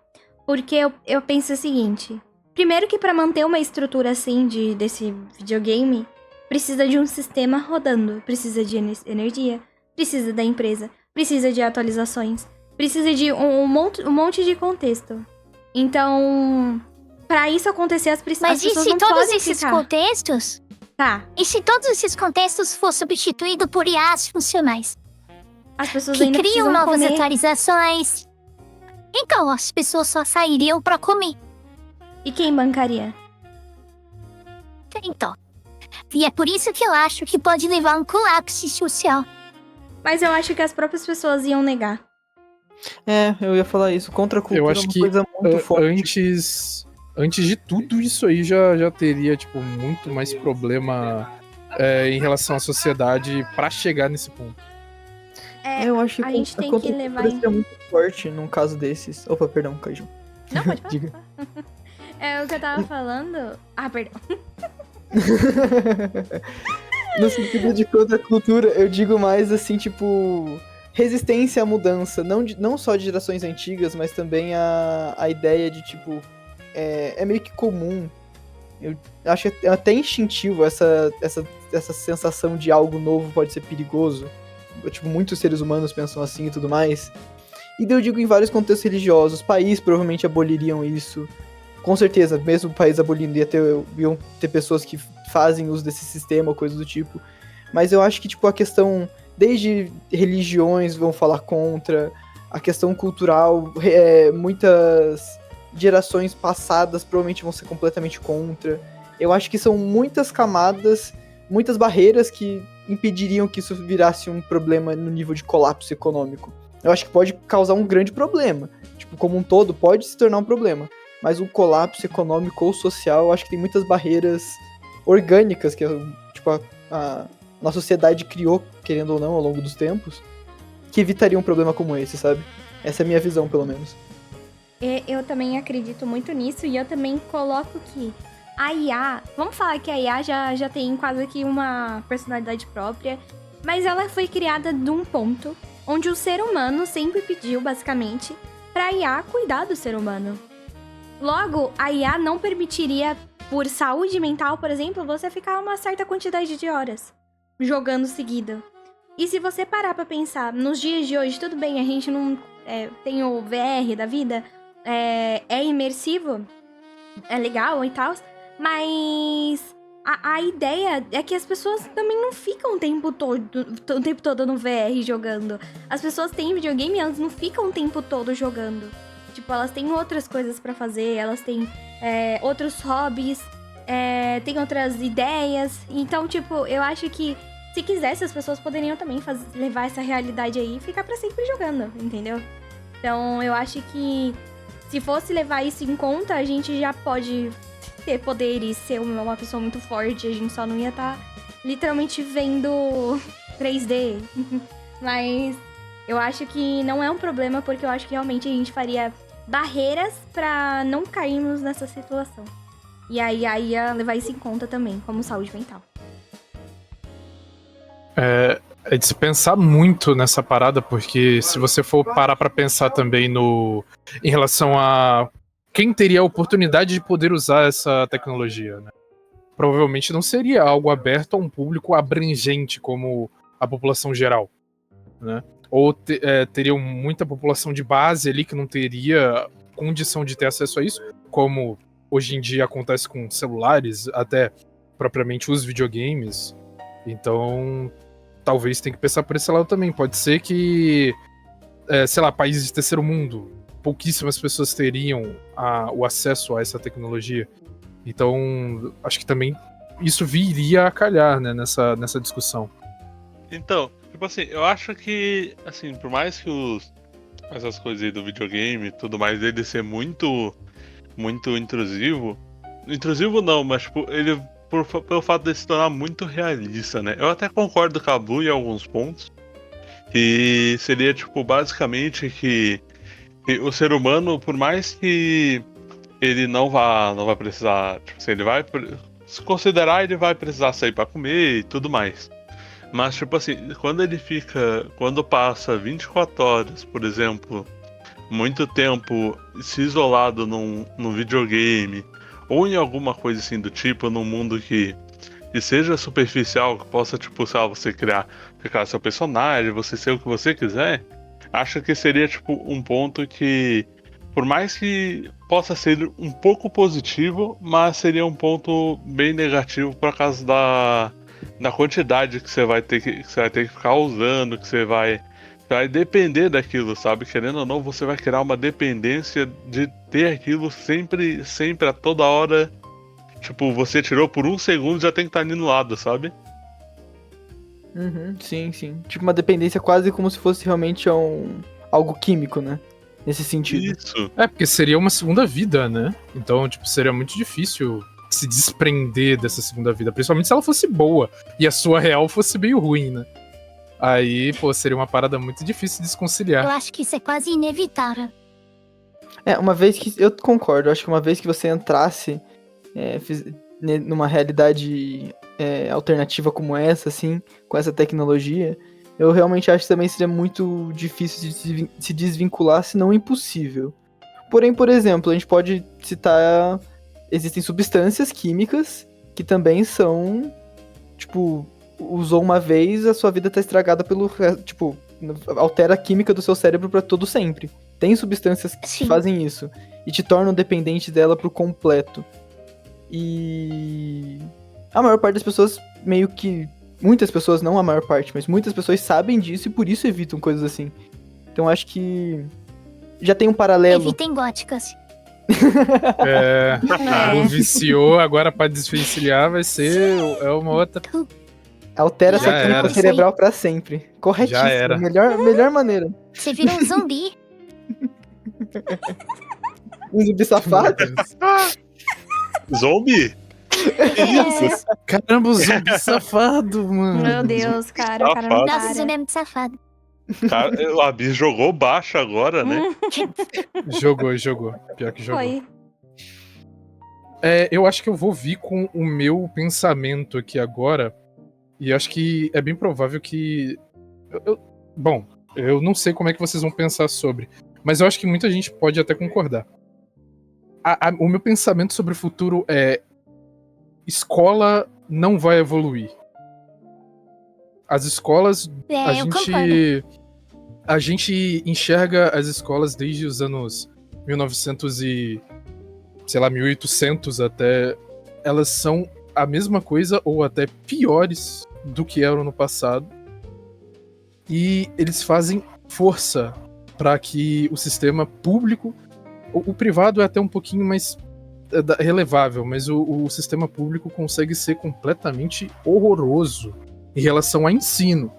Porque eu penso o seguinte. Primeiro que pra manter uma estrutura assim desse videogame, precisa de um sistema rodando. Precisa de energia, precisa da empresa, precisa de atualizações, precisa de um monte de contexto. Então, pra isso acontecer, as Mas e pessoas se não todos podem esses ficar... contextos... Tá, E se todos esses contextos fossem substituídos por IAs funcionais? as pessoas Que ainda criam precisam novas comer. atualizações. Então, as pessoas só sairiam pra comer. E quem bancaria? Então. E é por isso que eu acho que pode levar a um colapso social. Mas eu acho que as próprias pessoas iam negar. eu ia falar isso. Contra a cultura Eu é acho uma que coisa muito forte. antes de tudo isso aí já teria, tipo, muito mais problema em relação à sociedade pra chegar nesse ponto. Eu acho que a gente tem contra que a levar cultura em... seria muito forte num caso desses. Opa, perdão, Caju. Não, pode falar. Diga. É o que eu tava falando. Ah, perdão. No sentido de contra a cultura, eu digo mais assim, tipo, resistência à mudança. Não só de gerações antigas, mas também a ideia de, tipo, é meio que comum. Eu acho até instintivo essa sensação de algo novo pode ser perigoso. Tipo, muitos seres humanos pensam assim e tudo mais. E daí eu digo em vários contextos religiosos, países provavelmente aboliriam isso. Com certeza, mesmo o país abolindo, iam ter pessoas que fazem uso desse sistema ou coisa do tipo. Mas eu acho que, tipo, a questão, desde religiões vão falar contra, a questão cultural, muitas gerações passadas provavelmente vão ser completamente contra. Eu acho que são muitas camadas, muitas barreiras que impediriam que isso virasse um problema no nível de colapso econômico. Eu acho que pode causar um grande problema. Tipo, como um todo, pode se tornar um problema. Mas um colapso econômico ou social, eu acho que tem muitas barreiras orgânicas que tipo, a nossa sociedade criou, querendo ou não, ao longo dos tempos, que evitariam um problema como esse, sabe? Essa é a minha visão, pelo menos. Eu também acredito muito nisso e eu também coloco que a IA... Vamos falar que a IA já tem quase que uma personalidade própria, mas ela foi criada de um ponto onde o ser humano sempre pediu, basicamente, pra IA cuidar do ser humano. Logo, a IA não permitiria, por saúde mental, por exemplo, você ficar uma certa quantidade de horas jogando seguido. E se você parar pra pensar, nos dias de hoje, tudo bem, a gente não tem o VR da vida, é imersivo, é legal e tal, mas a ideia é que as pessoas também não ficam o tempo todo no VR jogando. As pessoas têm videogame e elas não ficam o tempo todo jogando. Tipo, elas têm outras coisas pra fazer, elas têm outros hobbies. tem outras ideias. Então, tipo, eu acho que se quisesse, as pessoas poderiam também levar essa realidade aí e ficar pra sempre jogando, entendeu? Então, eu acho que se fosse levar isso em conta, a gente já pode ter poderes, ser uma pessoa muito forte. A gente só não ia estar literalmente vendo 3D. Mas eu acho que não é um problema, porque eu acho que realmente a gente faria barreiras pra não cairmos nessa situação. E aí ia levar isso em conta também, como saúde mental. É de se pensar muito nessa parada, porque se você for parar pra pensar também em relação a quem teria a oportunidade de poder usar essa tecnologia, né? Provavelmente não seria algo aberto a um público abrangente como a população geral, né? Ou teria muita população de base ali que não teria condição de ter acesso a isso, como hoje em dia acontece com celulares, até propriamente os videogames. Então, talvez tenha que pensar por esse lado também. Pode ser que, sei lá, países de terceiro mundo, pouquíssimas pessoas teriam o acesso a essa tecnologia. Então, acho que também isso viria a calhar, né, nessa discussão. Então, tipo assim, eu acho que, assim, por mais que essas coisas aí do videogame e tudo mais dele ser muito intrusivo não, mas tipo, ele pelo fato de se tornar muito realista, né? Eu até concordo com a Blue em alguns pontos, que seria tipo basicamente que o ser humano, por mais que ele não vai precisar, tipo assim, ele vai se considerar, ele vai precisar sair pra comer e tudo mais. Mas tipo assim, quando passa 24 horas, por exemplo, muito tempo se isolado num videogame, ou em alguma coisa assim do tipo, num mundo que seja superficial, que possa, tipo, sei lá, você criar seu personagem, você ser o que você quiser, acho que seria, tipo, um ponto que, por mais que possa ser um pouco positivo, mas seria um ponto bem negativo por causa da quantidade que você vai ter que ficar usando, que você vai depender daquilo, sabe? Querendo ou não, você vai criar uma dependência de ter aquilo sempre, a toda hora. Tipo, você tirou por um segundo, já tem que estar ali no lado, sabe? Uhum, sim, sim. Tipo uma dependência quase como se fosse realmente algo químico, né? Nesse sentido. Isso. Porque seria uma segunda vida, né? Então, tipo, seria muito difícil se desprender dessa segunda vida, principalmente se ela fosse boa e a sua real fosse meio ruim, né? Aí, pô, seria uma parada muito difícil de desconciliar. Eu acho que isso é quase inevitável. Uma vez que. Eu concordo, acho que uma vez que você entrasse numa realidade alternativa como essa, assim, com essa tecnologia, eu realmente acho que também seria muito difícil de se desvincular, se não impossível. Porém, por exemplo, a gente pode citar. Existem substâncias químicas que também são, tipo, usou uma vez, a sua vida tá estragada pelo, tipo, altera a química do seu cérebro pra todo sempre. Tem substâncias que Sim. fazem isso e te tornam dependente dela por completo. E a maior parte das pessoas, meio que, muitas pessoas, não a maior parte, mas muitas pessoas sabem disso e por isso evitam coisas assim. Então acho que já tem um paralelo. Evitem góticas. Não viciou, agora pra desvencilhar vai ser uma outra. Altera Já essa química era. cerebral pra sempre. Corretíssimo. Já era. Melhor maneira. Você vira um zumbi. Um zumbi safado. Zombie? Isso. Caramba, o zumbi safado, mano. Meu Deus, cara, o cara não Nossa, o para. zumbi é muito safado. Cara, o Abis jogou baixo agora, né? Jogou. Pior que jogou. Foi. Eu acho que eu vou vir com o meu pensamento aqui agora. E acho que é bem provável que. Bom, eu não sei como é que vocês vão pensar sobre. Mas eu acho que muita gente pode até concordar. O meu pensamento sobre o futuro é: escola não vai evoluir. As escolas. Eu concordo. A gente enxerga as escolas desde os anos 1900 e, sei lá, 1800 até. Elas são a mesma coisa ou até piores do que eram no passado. E eles fazem força para que o sistema público, o privado é até um pouquinho mais relevável, mas o sistema público consegue ser completamente horroroso em relação a ensino.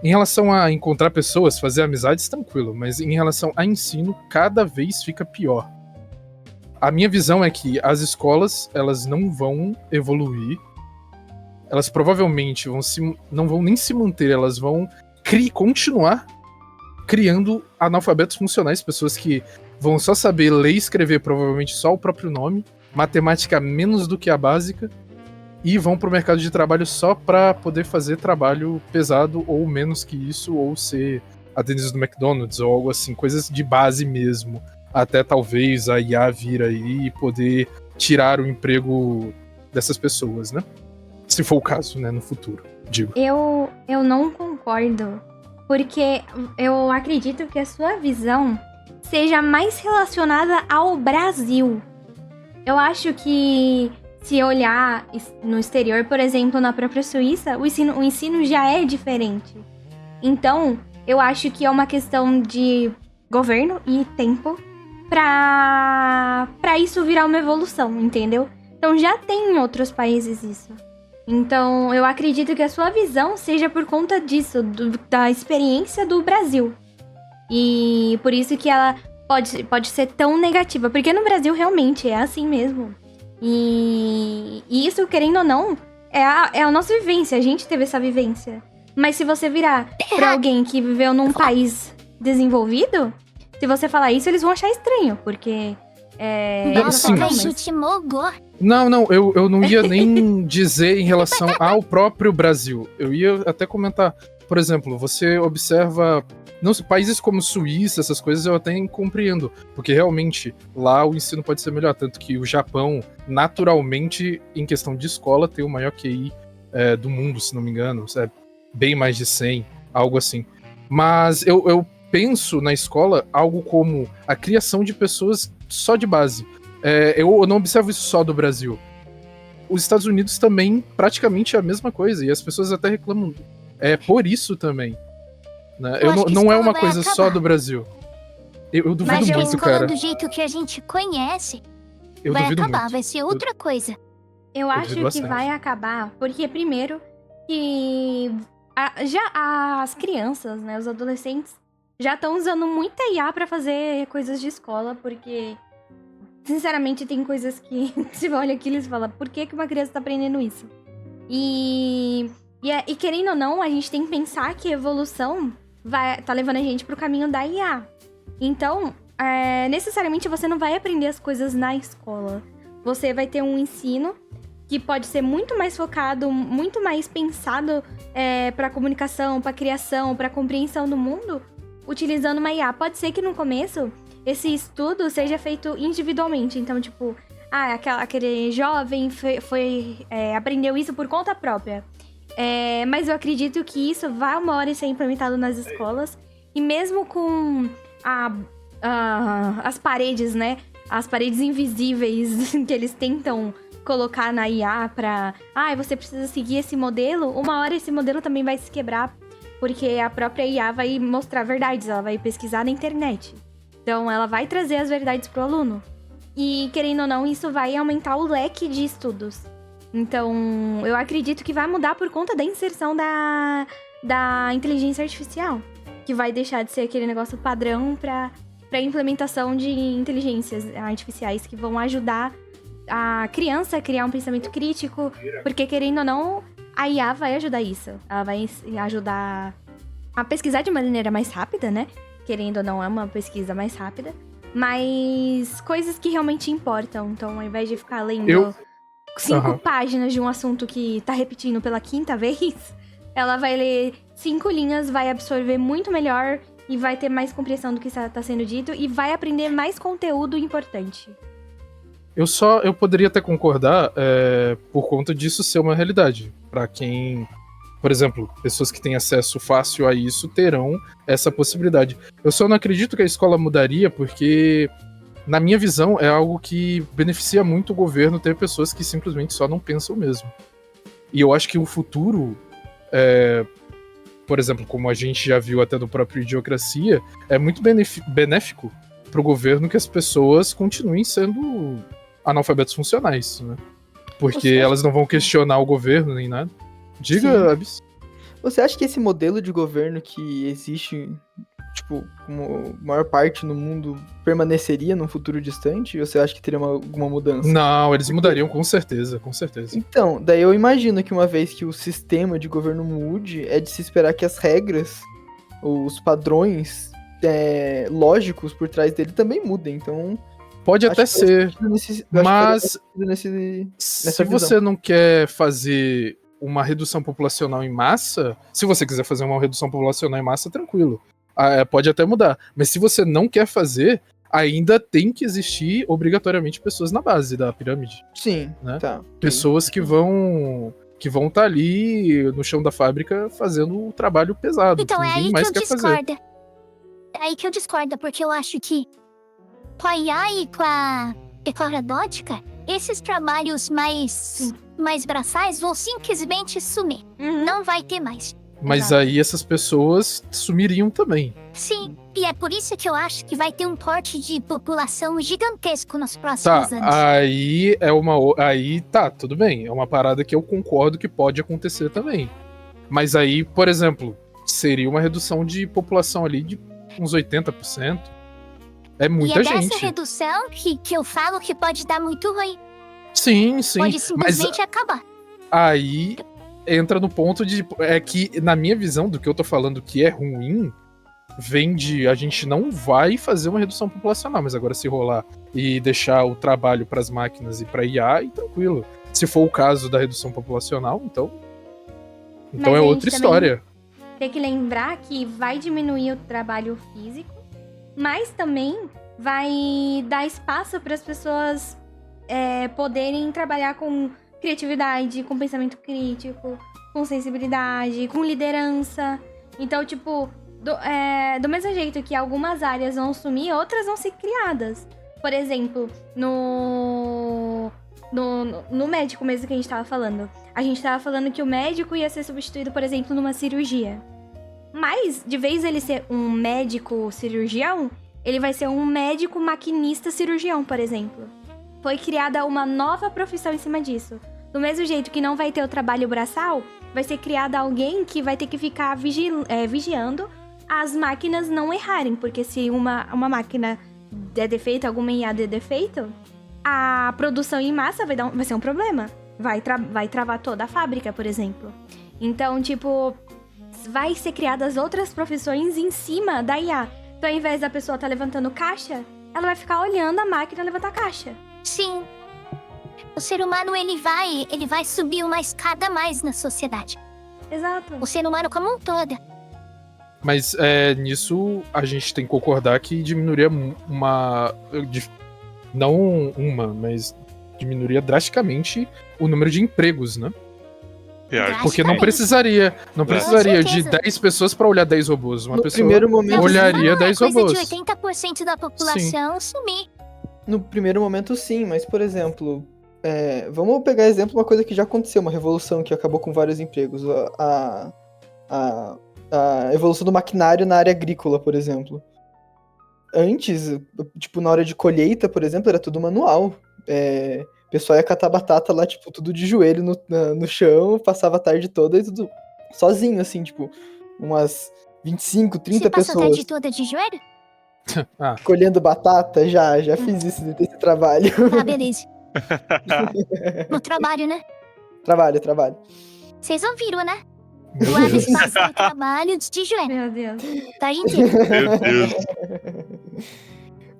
Em relação a encontrar pessoas, fazer amizades, tranquilo, mas em relação a ensino, cada vez fica pior. A minha visão é que as escolas, elas não vão evoluir, elas provavelmente não vão nem se manter, elas vão continuar criando analfabetos funcionais, pessoas que vão só saber ler e escrever provavelmente só o próprio nome, matemática menos do que a básica, e vão pro mercado de trabalho só para poder fazer trabalho pesado ou menos que isso, ou ser atendentes do McDonald's ou algo assim, coisas de base mesmo. Até talvez a IA vir aí e poder tirar o emprego dessas pessoas, né? Se for o caso, né, no futuro, digo. Eu não concordo, porque eu acredito que a sua visão seja mais relacionada ao Brasil. Eu acho que se olhar no exterior, por exemplo, na própria Suíça, o ensino já é diferente. Então, eu acho que é uma questão de governo e tempo pra isso virar uma evolução, entendeu? Então, já tem em outros países isso. Então, eu acredito que a sua visão seja por conta disso, da experiência do Brasil. E por isso que ela pode ser tão negativa. Porque no Brasil, realmente, é assim mesmo. E isso, querendo ou não, é a nossa vivência. A gente teve essa vivência. Mas se você virar pra alguém que viveu num país desenvolvido, se você falar isso, eles vão achar estranho. Porque... Nossa, sim. Kaiju Mogor. Não, eu não ia nem dizer em relação ao próprio Brasil. Eu ia até comentar, por exemplo, você observa países como Suíça, essas coisas eu até compreendo, porque realmente lá o ensino pode ser melhor, tanto que o Japão, naturalmente, em questão de escola, tem o maior QI do mundo, se não me engano, é bem mais de 100, algo assim. Mas eu penso na escola algo como a criação de pessoas só de base. Eu não observo isso só do Brasil. Os Estados Unidos também, praticamente é a mesma coisa, e as pessoas até reclamam por isso também. Né? Não é uma coisa só do Brasil. Eu duvido Mas a muito, escola cara. do jeito que a gente conhece Eu vai duvido acabar, muito. vai ser outra coisa. Eu acho duvido que bastante. vai acabar, porque primeiro que já as crianças, né, os adolescentes, já estão usando muita IA pra fazer coisas de escola, porque, sinceramente, tem coisas que você olha aqui e eles falam, por que uma criança tá aprendendo isso? E querendo ou não, a gente tem que pensar que a evolução tá levando a gente pro caminho da IA. Então, necessariamente você não vai aprender as coisas na escola. Você vai ter um ensino que pode ser muito mais focado, muito mais pensado para comunicação, para criação, para compreensão do mundo, utilizando uma IA. Pode ser que no começo esse estudo seja feito individualmente. Então, tipo, aquele jovem aprendeu isso por conta própria. Mas eu acredito que isso vai uma hora ser implementado nas escolas. E mesmo com as paredes, né? As paredes invisíveis que eles tentam colocar na IA pra... você precisa seguir esse modelo. Uma hora esse modelo também vai se quebrar. Porque a própria IA vai mostrar verdades. Ela vai pesquisar na internet. Então, ela vai trazer as verdades pro aluno. E, querendo ou não, isso vai aumentar o leque de estudos. Então, eu acredito que vai mudar por conta da inserção da inteligência artificial. Que vai deixar de ser aquele negócio padrão para a implementação de inteligências artificiais que vão ajudar a criança a criar um pensamento crítico. Porque, querendo ou não, a IA vai ajudar isso. Ela vai ajudar a pesquisar de maneira mais rápida, né? Querendo ou não, é uma pesquisa mais rápida. Mas coisas que realmente importam. Então, ao invés de ficar lendo 5 páginas de um assunto que tá repetindo pela 5ª vez, ela vai ler 5 linhas, vai absorver muito melhor e vai ter mais compreensão do que está sendo dito e vai aprender mais conteúdo importante. Eu poderia até concordar por conta disso ser uma realidade. Para quem, por exemplo, pessoas que têm acesso fácil a isso terão essa possibilidade. Eu só não acredito que a escola mudaria porque, na minha visão, é algo que beneficia muito o governo ter pessoas que simplesmente só não pensam mesmo. E eu acho que o futuro, por exemplo, como a gente já viu até no próprio Idiocracia, é muito benéfico para o governo que as pessoas continuem sendo analfabetos funcionais, né? Porque Você acha- elas não vão questionar o governo nem nada. Diga, Sim. Abis. Você acha que esse modelo de governo que existe, tipo, como maior parte no mundo, permaneceria num futuro distante? Ou você acha que teria alguma mudança? Não, eles mudariam com certeza, com certeza. Então, daí eu imagino que uma vez que o sistema de governo mude, é de se esperar que as regras, os padrões lógicos por trás dele também mudem. Então, Pode acho até que faria ser, sentido nesse- eu acho que faria mas sentido nesse- se nessa visão. você não quer fazer uma redução populacional em massa, se você quiser fazer uma redução populacional em massa, tranquilo. Pode até mudar. Mas se você não quer fazer, ainda tem que existir obrigatoriamente pessoas na base da pirâmide. Sim, Né? tá. Pessoas que vão estar ali no chão da fábrica fazendo o trabalho pesado. Então que é ninguém aí que mais eu quer fazer. discordo. É aí que eu discordo, porque eu acho que com a IA e com a robótica, esses trabalhos mais braçais vão simplesmente sumir. Uhum. Não vai ter mais. Mas Exato. aí essas pessoas sumiriam também. Sim, e é por isso que eu acho que vai ter um corte de população gigantesco nos Tá, próximos anos. aí é aí tá, tudo bem. É uma parada que eu concordo que pode acontecer também. Mas aí, por exemplo, seria uma redução de população ali de uns 80%. É muita e é gente. dessa redução que eu falo que pode dar muito ruim. Sim, sim. Pode Mas simplesmente acabar. aí entra no ponto de. É que, na minha visão do que eu tô falando que é ruim, vem de a gente não vai fazer uma redução populacional, mas agora se rolar e deixar o trabalho pras máquinas e pra IA, e tranquilo. Se for o caso da redução populacional, então Mas é a outra gente também história. Tem que lembrar que vai diminuir o trabalho físico, mas também vai dar espaço para as pessoas poderem trabalhar com criatividade, com pensamento crítico, com sensibilidade, com liderança. Então, tipo, do mesmo jeito que algumas áreas vão sumir, outras vão ser criadas. Por exemplo, no médico mesmo que a gente tava falando. A gente tava falando que o médico ia ser substituído, por exemplo, numa cirurgia. Mas, de vez ele ser um médico cirurgião, ele vai ser um médico maquinista cirurgião, por exemplo. Foi criada uma nova profissão em cima disso. Do mesmo jeito que não vai ter o trabalho braçal, vai ser criado alguém que vai ter que ficar vigiando as máquinas não errarem. Porque se uma máquina der defeito, alguma IA der defeito, a produção em massa vai ser um problema. Vai travar toda a fábrica, por exemplo. Então, tipo, vai ser criadas outras profissões em cima da IA. Então, ao invés da pessoa estar levantando caixa, ela vai ficar olhando a máquina levantar caixa. Sim. O ser humano, ele vai subir uma escada a mais na sociedade. Exato. O ser humano como um todo. Mas nisso a gente tem que concordar que diminuiria mas diminuiria drasticamente o número de empregos, né? Porque não precisaria de certeza. 10 pessoas pra olhar 10 robôs. Uma No pessoa primeiro momento, olharia Não, 10 coisa robôs. de 80% da população sumir. No primeiro momento, sim, mas, por exemplo, vamos pegar exemplo de uma coisa que já aconteceu, uma revolução que acabou com vários empregos. A evolução do maquinário na área agrícola, por exemplo. Antes, tipo, na hora de colheita, por exemplo, era tudo manual. O pessoal ia catar batata lá, tipo, tudo de joelho no chão, passava a tarde toda e tudo sozinho, assim, tipo, umas 25, 30 Você passa a pessoas tarde toda de joelho? colhendo batata, já fiz esse trabalho. Ah, beleza. No trabalho, né? Trabalho. Vocês ouviram, né? Meu O Abis Deus. passa no trabalho de joelho. Meu Deus. Tarde inteira. Meu Deus.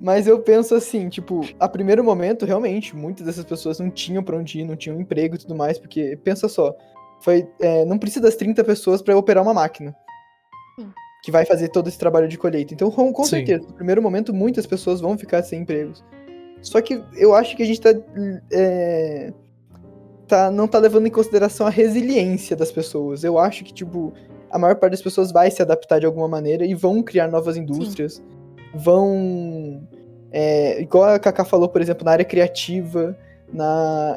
Mas eu penso assim, tipo, a primeiro momento, realmente, muitas dessas pessoas não tinham pra onde ir, não tinham emprego e tudo mais, porque, pensa só, não precisa das 30 pessoas pra operar uma máquina. Sim. Que vai fazer todo esse trabalho de colheita. Então, com Sim. certeza, no primeiro momento, muitas pessoas vão ficar sem empregos. Só que eu acho que a gente não tá levando em consideração a resiliência das pessoas. Eu acho que, tipo, a maior parte das pessoas vai se adaptar de alguma maneira e vão criar novas indústrias. Vão... igual a Kaká falou, por exemplo, na área criativa,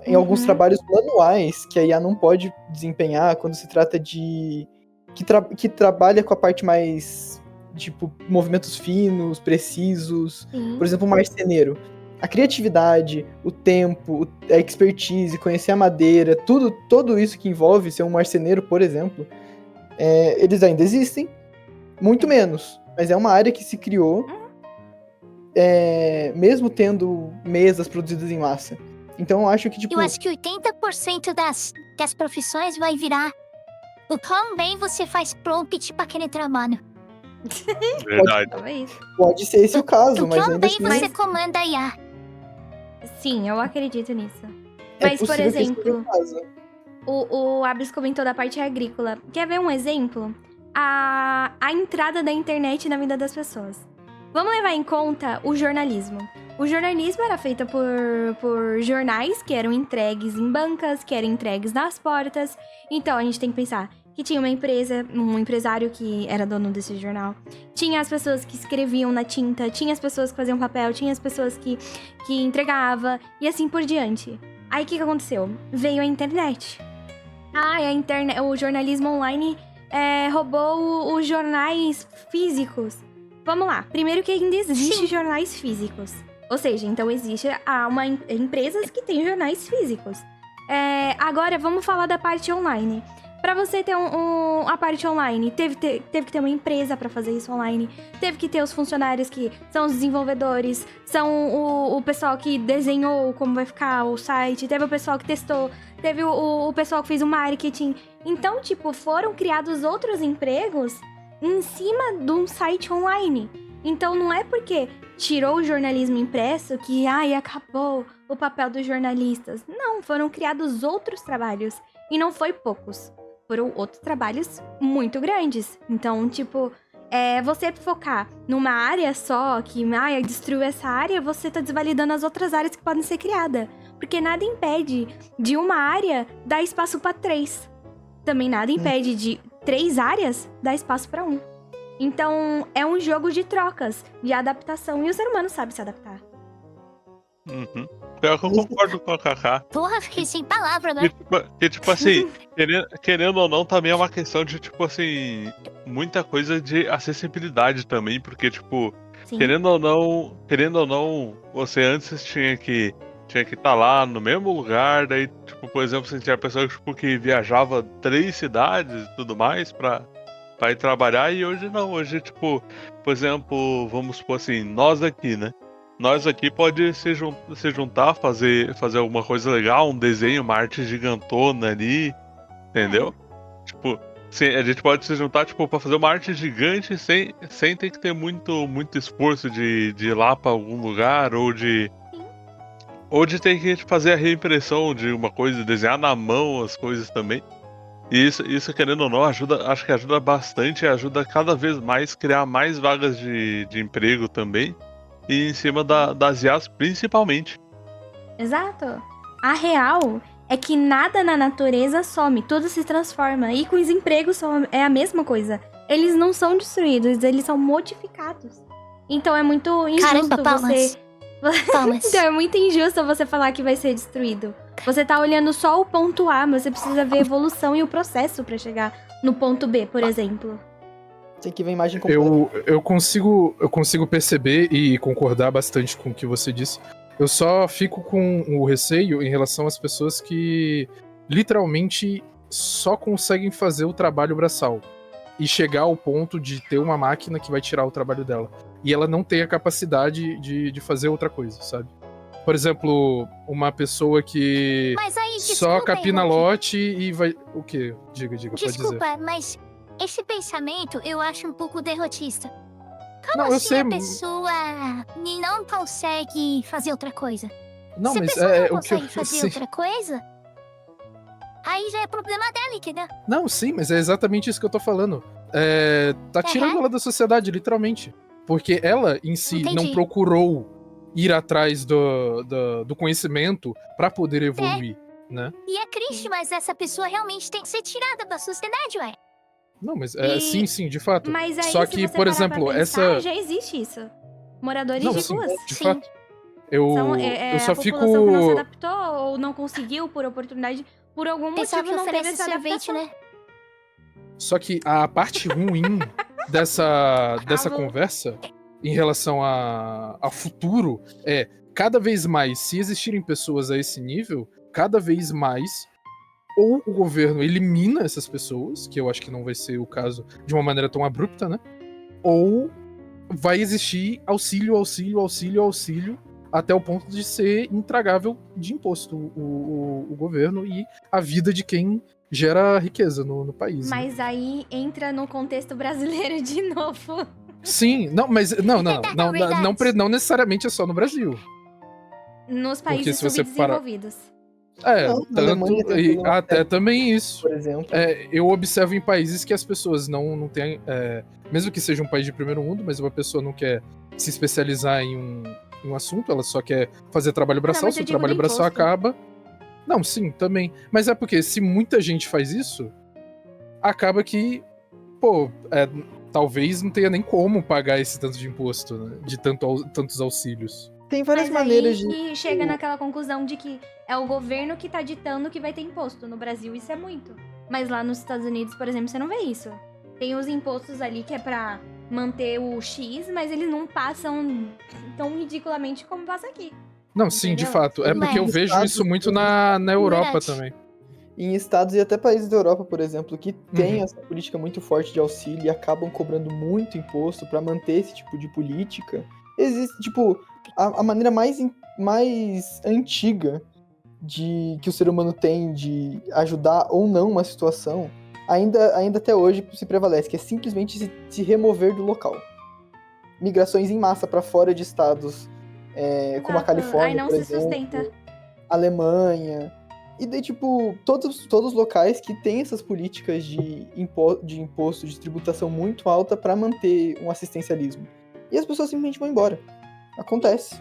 em alguns trabalhos manuais que a IA não pode desempenhar quando se trata de... que trabalha com a parte mais, tipo, movimentos finos, precisos. Sim. Por exemplo, um marceneiro. a criatividade, o tempo, a expertise, conhecer a madeira, tudo isso que envolve ser um marceneiro, por exemplo, eles ainda existem, muito menos. Mas é uma área que se criou, mesmo tendo mesas produzidas em massa. Então eu acho que, tipo... Eu acho que 80% das profissões vai virar o quão bem você faz prompt pra aquele trabalho. Verdade. Talvez. Pode ser esse o caso, O mas quão ainda bem assim... você comanda IA. Sim, eu acredito nisso. é Mas, por possível que esse seja exemplo, o caso. o Abis comentou da parte agrícola. Quer ver um exemplo? A entrada da internet na vida das pessoas. Vamos levar em conta o jornalismo. O jornalismo era feito por jornais que eram entregues em bancas, que eram entregues nas portas. Então, a gente tem que pensar que tinha uma empresa, um empresário que era dono desse jornal. Tinha as pessoas que escreviam na tinta, tinha as pessoas que faziam papel, tinha as pessoas que entregava e assim por diante. Aí, o que aconteceu? Veio a internet. O jornalismo online roubou os jornais físicos. Vamos lá. Primeiro que ainda existem jornais físicos. Ou seja, então existe empresas que têm jornais físicos. Agora, vamos falar da parte online. Para você ter a parte online, teve que ter uma empresa para fazer isso online. Teve que ter os funcionários que são os desenvolvedores, são o pessoal que desenhou como vai ficar o site, teve o pessoal que testou, teve o pessoal que fez o marketing. Então, tipo, foram criados outros empregos em cima de um site online. Então, não é porque tirou o jornalismo impresso que, acabou o papel dos jornalistas. Não, foram criados outros trabalhos. E não foi poucos. Foram outros trabalhos muito grandes. Então, tipo, você focar numa área só, que destruiu essa área, você tá desvalidando as outras áreas que podem ser criadas. Porque nada impede de uma área dar espaço para 3. Também nada impede de 3 áreas dar espaço para 1. Então, é um jogo de trocas, de adaptação. E o ser humano sabe se adaptar. Uhum. Pior que eu concordo com a Kaká. Porra, fiquei sem palavra, né? Que, tipo assim, querendo ou não, também é uma questão de, tipo assim, muita coisa de acessibilidade também, porque, tipo, Sim. querendo ou não, você antes tinha que estar lá no mesmo lugar, daí, tipo, por exemplo, você tinha pessoa tipo, que viajava 3 cidades e tudo mais pra ir trabalhar, e hoje não, hoje, tipo, por exemplo, vamos supor assim, nós aqui, né? Nós aqui pode se juntar, fazer alguma coisa legal, um desenho, uma arte gigantona ali, entendeu? Tipo, a gente pode se juntar, tipo, pra fazer uma arte gigante sem ter que ter muito esforço de ir lá pra algum lugar, ou de ter que fazer a reimpressão de uma coisa, desenhar na mão as coisas também. E isso querendo ou não, acho que ajuda bastante, ajuda cada vez mais criar mais vagas de emprego também. E em cima das IAs, principalmente. Exato. A real é que nada na natureza some, tudo se transforma. E com os empregos é a mesma coisa. Eles não são destruídos, eles são modificados. Então é muito injusto Caramba, palmas. Palmas. Então é muito injusto você falar que vai ser destruído. Você tá olhando só o ponto A, mas você precisa ver a evolução e o processo pra chegar no ponto B, por exemplo. Tem que ver a imagem completa. Eu consigo perceber e concordar bastante com o que você disse. Eu só fico com o receio em relação às pessoas que literalmente só conseguem fazer o trabalho braçal e chegar ao ponto de ter uma máquina que vai tirar o trabalho dela. E ela não tem a capacidade de fazer outra coisa, sabe? Por exemplo, uma pessoa que Mas aí, só desculpa, capina Henrique. lote e vai... O quê? Diga, pode dizer. Desculpa, mas esse pensamento eu acho um pouco derrotista. Como Não, eu assim sei. a pessoa não consegue fazer outra coisa? Não, Se a mas pessoa é não o que consegue eu fazer sim. outra coisa, aí já é problema dela, entendeu? Não, sim, mas é exatamente isso que eu tô falando. Tá tirando Aham. ela da sociedade, literalmente. Porque ela, em si, não Entendi. procurou ir atrás do conhecimento pra poder evoluir, né? E é triste, mas essa pessoa realmente tem que ser tirada da sociedade, ué. Não, mas E- sim, de fato. Mas aí, Só se que, você por parar exemplo, pra pensar, essa... já existe isso. Moradores Não, de sim, ruas. de Sim. fato. Eu só A fico... população que não se adaptou ou não conseguiu por oportunidade, por algum Pessoal motivo que não teve oferece essa sorvete, adaptação. né? Só que a parte ruim dessa Bravo. conversa em relação a futuro é cada vez mais, se existirem pessoas a esse nível, cada vez mais ou o governo elimina essas pessoas, que eu acho que não vai ser o caso de uma maneira tão abrupta, né? Ou vai existir auxílio, até o ponto de ser intragável de imposto o governo e a vida de quem gera riqueza no país. Né? Mas aí entra no contexto brasileiro de novo. Sim, não, mas não necessariamente é só no Brasil. Nos Porque países se você subdesenvolvidos. Não, na Alemanha tanto tem um até também isso. Por exemplo. Eu observo em países que as pessoas não têm. Mesmo que seja um país de primeiro mundo, mas uma pessoa não quer se especializar em um assunto, ela só quer fazer trabalho braçal. mas Se eu o digo trabalho do braçal imposto. acaba. Não, sim, também. Mas é porque se muita gente faz isso, acaba que, talvez não tenha nem como pagar esse tanto de imposto, né? De tantos auxílios. Tem várias Mas maneiras aí de. que chega naquela conclusão de que é o governo que tá ditando que vai ter imposto. No Brasil isso é muito. Mas lá nos Estados Unidos, por exemplo, você não vê isso. Tem os impostos ali que é pra manter o X, mas eles não passam tão ridiculamente como passa aqui. Não, sim, de Entendeu? fato. É porque eu Mas- vejo isso muito na Europa Verdade. também. Em estados e até países da Europa, por exemplo, que tem Uhum. essa política muito forte de auxílio e acabam cobrando muito imposto pra manter esse tipo de política. Existe, tipo, a maneira mais antiga que o ser humano tem de ajudar ou não uma situação, ainda até hoje se prevalece, que é simplesmente se remover do local. Migrações em massa pra fora de estados, como a Exato. Califórnia, Aí não por se exemplo, sustenta. Alemanha. E daí, tipo, todos os locais que têm essas políticas de imposto, de tributação muito alta pra manter um assistencialismo. E as pessoas simplesmente vão embora. Acontece.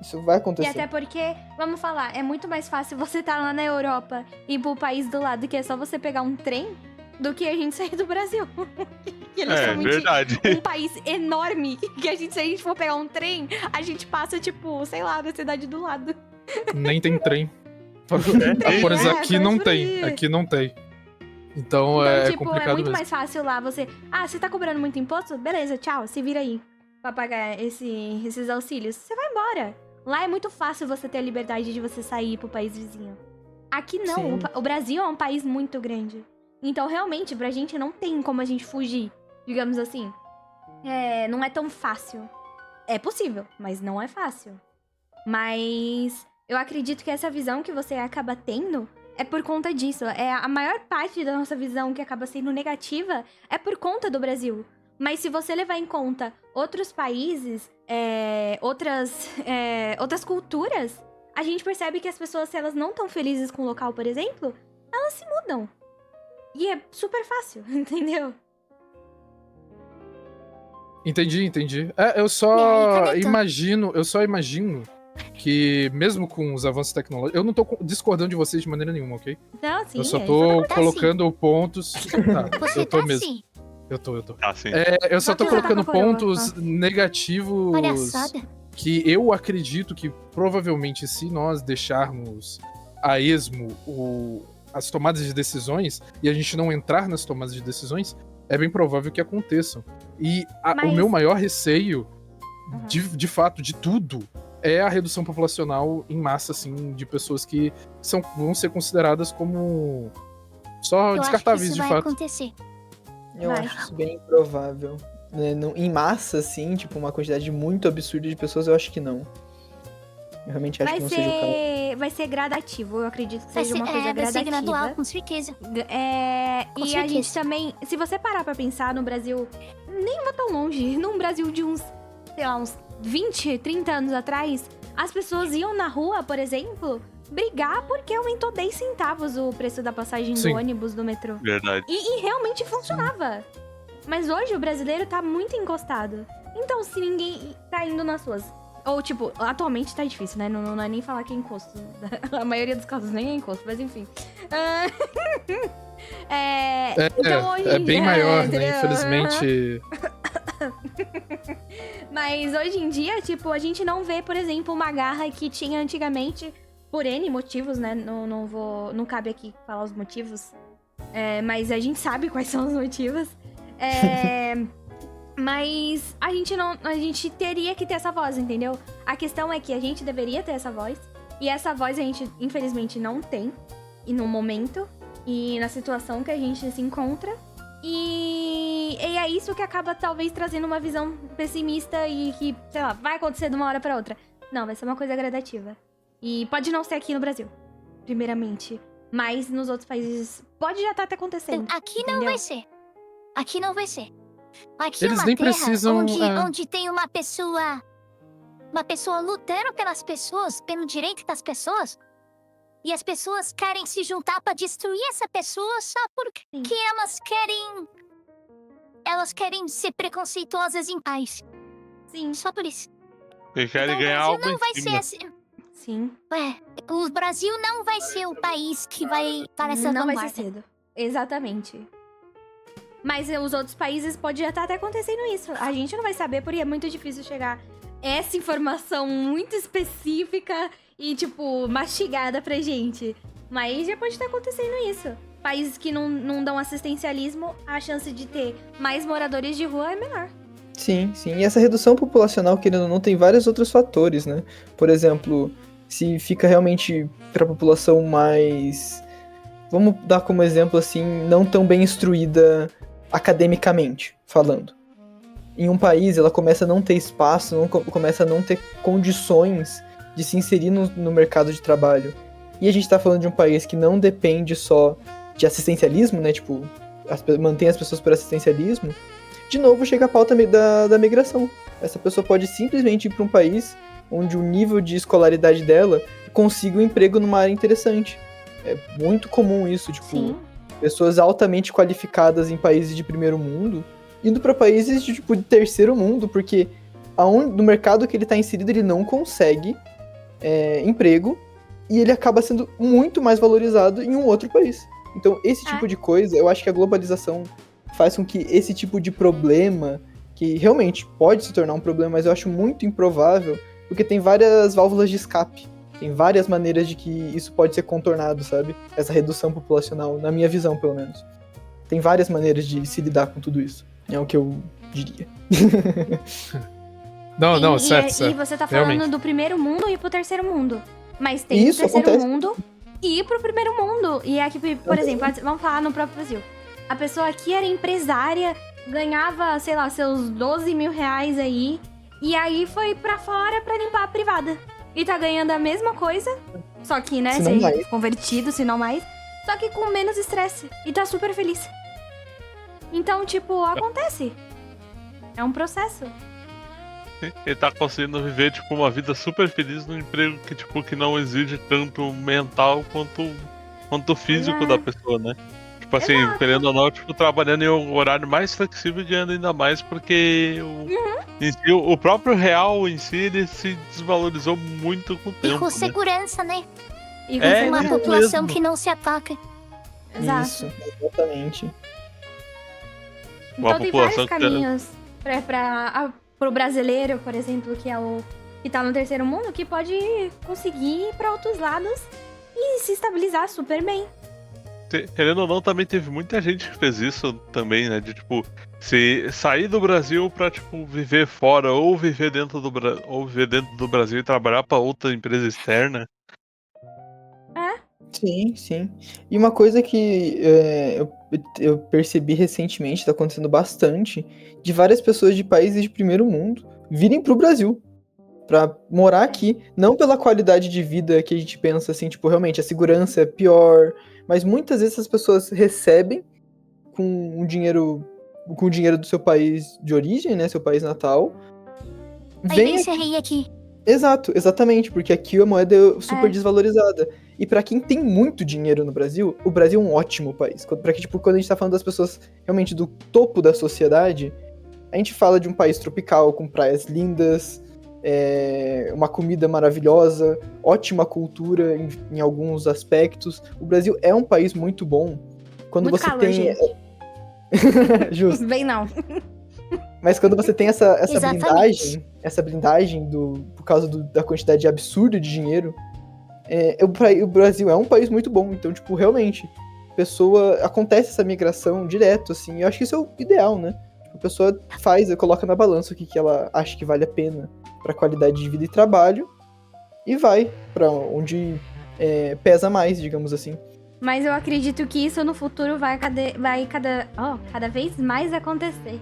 Isso vai E acontecer. até porque, vamos falar, é muito mais fácil você estar lá na Europa e ir pro país do lado, que é só você pegar um trem, do que a gente sair do Brasil. Que é literalmente verdade. um país enorme, que se a gente for pegar um trem, a gente passa, tipo, sei lá, na cidade do lado. Nem tem trem. Tem, Por exemplo, é, aqui mas não por tem. aí. Aqui não tem. Então Então, é tipo, complicado é muito mesmo. mais fácil lá você... Ah, você tá cobrando muito imposto? Beleza, tchau, se vira aí pra pagar esses auxílios. Você vai embora. Lá é muito fácil você ter a liberdade de você sair pro país vizinho. Aqui não, Sim. o Brasil é um país muito grande. Então, realmente, pra gente não tem como a gente fugir, digamos assim. Não é tão fácil. É possível, mas não é fácil. Mas eu acredito que essa visão que você acaba tendo é por conta disso. A maior parte da nossa visão que acaba sendo negativa é por conta do Brasil. Mas se você levar em conta outros países, outras culturas, a gente percebe que as pessoas, se elas não estão felizes com o local, por exemplo, elas se mudam. E é super fácil, entendeu? Entendi. Eu E aí, só conectou. imagino que, mesmo com os avanços tecnológicos, eu não tô discordando de vocês de maneira nenhuma, ok? Então, sim, Eu só isso tô tá colocando pontos. Tá, Você eu tô tá mesmo. assim, Eu tô. Assim. Eu só tô Só que você tá colocando com a coroa. pontos negativos palhaçada. que eu acredito que provavelmente, se nós deixarmos a esmo as tomadas de decisões e a gente não entrar nas tomadas de decisões, é bem provável que aconteçam. E Mas- o meu maior receio, Uhum. de fato, de tudo, é a redução populacional em massa, assim, de pessoas que vão ser consideradas como só Eu acho que descartáveis, isso de vai fato. acontecer. Eu Vai. acho isso bem improvável. Em massa, assim, tipo, uma quantidade muito absurda de pessoas, eu acho que não. Eu realmente acho que não seja o caso. Vai ser gradativo, eu acredito que Vai seja ser, uma coisa vai ser gradativa. gradual, com certeza. Com E a certeza. gente também, se você parar pra pensar no Brasil, nem vou tão longe, num Brasil de uns 20, 30 anos atrás, as pessoas iam na rua, por exemplo, brigar porque aumentou 10 centavos o preço da passagem Sim. do ônibus, do metrô. Verdade. E realmente funcionava. Mas hoje o brasileiro tá muito encostado. Então, se ninguém tá indo nas ruas. Ou, tipo, atualmente tá difícil, né? Não é nem falar que é encosto. A maioria dos casos nem é encosto, mas enfim. Então, hoje É em bem dia, maior, né? entendeu? Infelizmente. Mas hoje em dia, tipo, a gente não vê, por exemplo, uma garra que tinha antigamente, por N motivos, né? Não cabe aqui falar os motivos. Mas a gente sabe quais são os motivos. Mas a gente teria que ter essa voz, entendeu? A questão é que a gente deveria ter essa voz. E essa voz a gente, infelizmente, não tem. E no momento. E na situação que a gente se encontra. E é isso que acaba, talvez, trazendo uma visão pessimista e que, sei lá, vai acontecer de uma hora pra outra. Não, vai ser uma coisa gradativa. E pode não ser aqui no Brasil, primeiramente. Mas nos outros países pode já estar até acontecendo. Aqui não entendeu? vai ser. Aqui não vai ser. Aqui Eles é uma nem terra precisam, onde tem uma pessoa lutando pelas pessoas, pelo direito das pessoas. E as pessoas querem se juntar pra destruir essa pessoa só porque Sim. elas querem ser preconceituosas em paz. Sim, Só por isso. Eles querem Então, ganhar o algo Brasil não em vai ser cima. assim. sim. O Brasil não vai ser o país que vai para essa Não vai vanguarda. ser cedo. Exatamente. Mas os outros países pode já estar até acontecendo isso. A gente não vai saber porque é muito difícil chegar essa informação muito específica e, tipo, mastigada pra gente. Mas já pode estar acontecendo isso. Países que não dão assistencialismo, a chance de ter mais moradores de rua é menor. Sim, sim. E essa redução populacional, querendo ou não, tem vários outros fatores, né? Por exemplo, se fica realmente para a população mais... Vamos dar como exemplo, assim, não tão bem instruída academicamente falando. Em um país, ela começa a não ter espaço, começa a não ter condições de se inserir no mercado de trabalho. E a gente tá falando de um país que não depende só de assistencialismo, né? Tipo, mantém as pessoas por assistencialismo. De novo, chega a pauta da migração. Essa pessoa pode simplesmente ir para um país onde o nível de escolaridade dela consiga um emprego numa área interessante. É muito comum isso, tipo, Sim. pessoas altamente qualificadas em países de primeiro mundo indo para países de terceiro mundo, porque no mercado que ele está inserido ele não consegue emprego e ele acaba sendo muito mais valorizado em um outro país. Então, esse tipo de coisa, eu acho que a globalização faz com que esse tipo de problema, que realmente pode se tornar um problema, mas eu acho muito improvável, porque tem várias válvulas de escape. Tem várias maneiras de que isso pode ser contornado, sabe? Essa redução populacional, na minha visão, pelo menos. Tem várias maneiras de se lidar com tudo isso. É o que eu diria. Não, certo, E certo. você tá falando Realmente. do primeiro mundo e pro terceiro mundo. Mas tem Isso o terceiro acontece. mundo e pro primeiro mundo. E aqui, por exemplo, vamos falar no próprio Brasil. A pessoa aqui era empresária, ganhava, sei lá, seus 12 mil reais aí. E aí foi pra fora pra limpar a privada. E tá ganhando a mesma coisa, só que, né, Se não mais. convertido, se não mais. Só que com menos estresse. E tá super feliz. Então, tipo, acontece. É um processo. Ele tá conseguindo viver, tipo, uma vida super feliz num emprego que, tipo, que não exige tanto mental quanto físico da pessoa, né? Tipo assim, querendo ou não, tipo, trabalhando em um horário mais flexível e ganhando ainda mais, porque em si, o próprio real em si, ele se desvalorizou muito com o E tempo, com né? segurança, né? E É, Uma isso população mesmo. que não se ataca. Exato. Isso, exatamente. Uma Então tem vários população que- caminhos pro brasileiro, por exemplo, que é o que tá no terceiro mundo, que pode conseguir ir pra outros lados e se estabilizar super bem. Querendo ou não, também teve muita gente que fez isso também, né? De, tipo, se sair do Brasil pra, tipo, viver fora ou viver dentro do Brasil e trabalhar pra outra empresa externa. Sim, sim. E uma coisa que eu percebi recentemente, tá acontecendo bastante, de várias pessoas de países de primeiro mundo virem pro Brasil pra morar aqui. Não pela qualidade de vida que a gente pensa, assim, tipo, realmente a segurança é pior, mas muitas vezes as pessoas recebem com o dinheiro do seu país de origem, né, seu país natal. Aí Vem vem esse rei aqui. Exato, exatamente, porque aqui a moeda é super desvalorizada. E pra quem tem muito dinheiro no Brasil, o Brasil é um ótimo país. Pra que, tipo, quando a gente tá falando das pessoas realmente do topo da sociedade, a gente fala de um país tropical, com praias lindas, uma comida maravilhosa, ótima cultura em alguns aspectos. O Brasil é um país muito bom. Quando Muito você calor, tem. gente. Justo. Bem não. Mas quando você tem essa Exatamente. blindagem por causa da quantidade absurda de dinheiro, o Brasil é um país muito bom. Então, tipo, realmente, acontece essa migração direto, assim. Eu acho que isso é o ideal, né? A pessoa coloca na balança o que ela acha que vale a pena pra qualidade de vida e trabalho e vai pra onde pesa mais, digamos assim. Mas eu acredito que isso no futuro vai cada vez mais acontecer.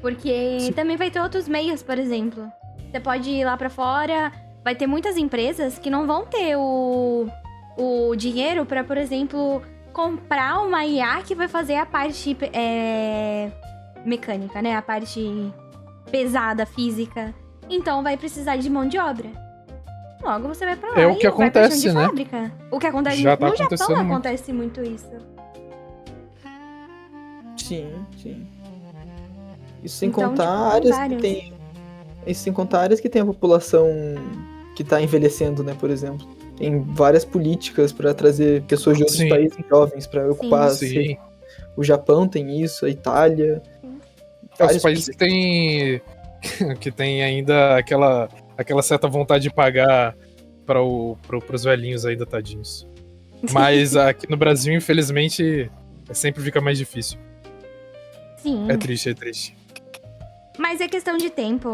Porque também vai ter outros meios, por exemplo. Você pode ir lá pra fora, vai ter muitas empresas que não vão ter o dinheiro pra, por exemplo, comprar uma IA que vai fazer a parte mecânica, né? A parte pesada, física. Então vai precisar de mão de obra. Logo você vai pra lá o que vai pra acontece, chão de né? fábrica. O que acontece Já tá no Japão acontecendo muito. acontece muito isso. Sim. Isso sem Então, contar tipo, áreas vários. que tem. Isso sem contar áreas que tem a população que tá envelhecendo, né, por exemplo. Tem várias políticas pra trazer pessoas de outros Sim. países jovens pra ocupar. Sim. O Japão tem isso, a Itália. Os vários países que tem ainda aquela certa vontade de pagar pros velhinhos ainda, tadinhos. Mas aqui no Brasil, infelizmente, sempre fica mais difícil. Sim. É triste. Mas é questão de tempo,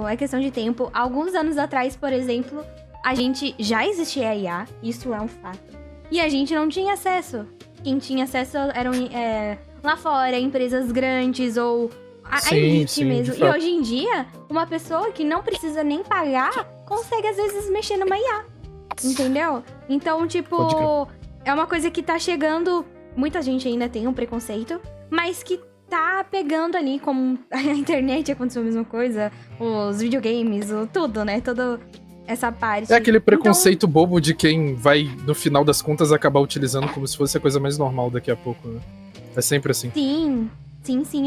Alguns anos atrás, por exemplo, a gente já existia a IA, isso é um fato. E a gente não tinha acesso. Quem tinha acesso eram lá fora, empresas grandes ou a Sim, elite sim, mesmo. de E fato. hoje em dia, uma pessoa que não precisa nem pagar consegue às vezes mexer numa IA. Entendeu? Então, Pode tipo, crer. é uma coisa que tá chegando. Muita gente ainda tem um preconceito, mas que tá pegando ali, como a internet aconteceu a mesma coisa, os videogames, tudo, né? Toda essa parte. É aquele preconceito bobo de quem vai, no final das contas, acabar utilizando como se fosse a coisa mais normal daqui a pouco, né? É sempre assim. Sim,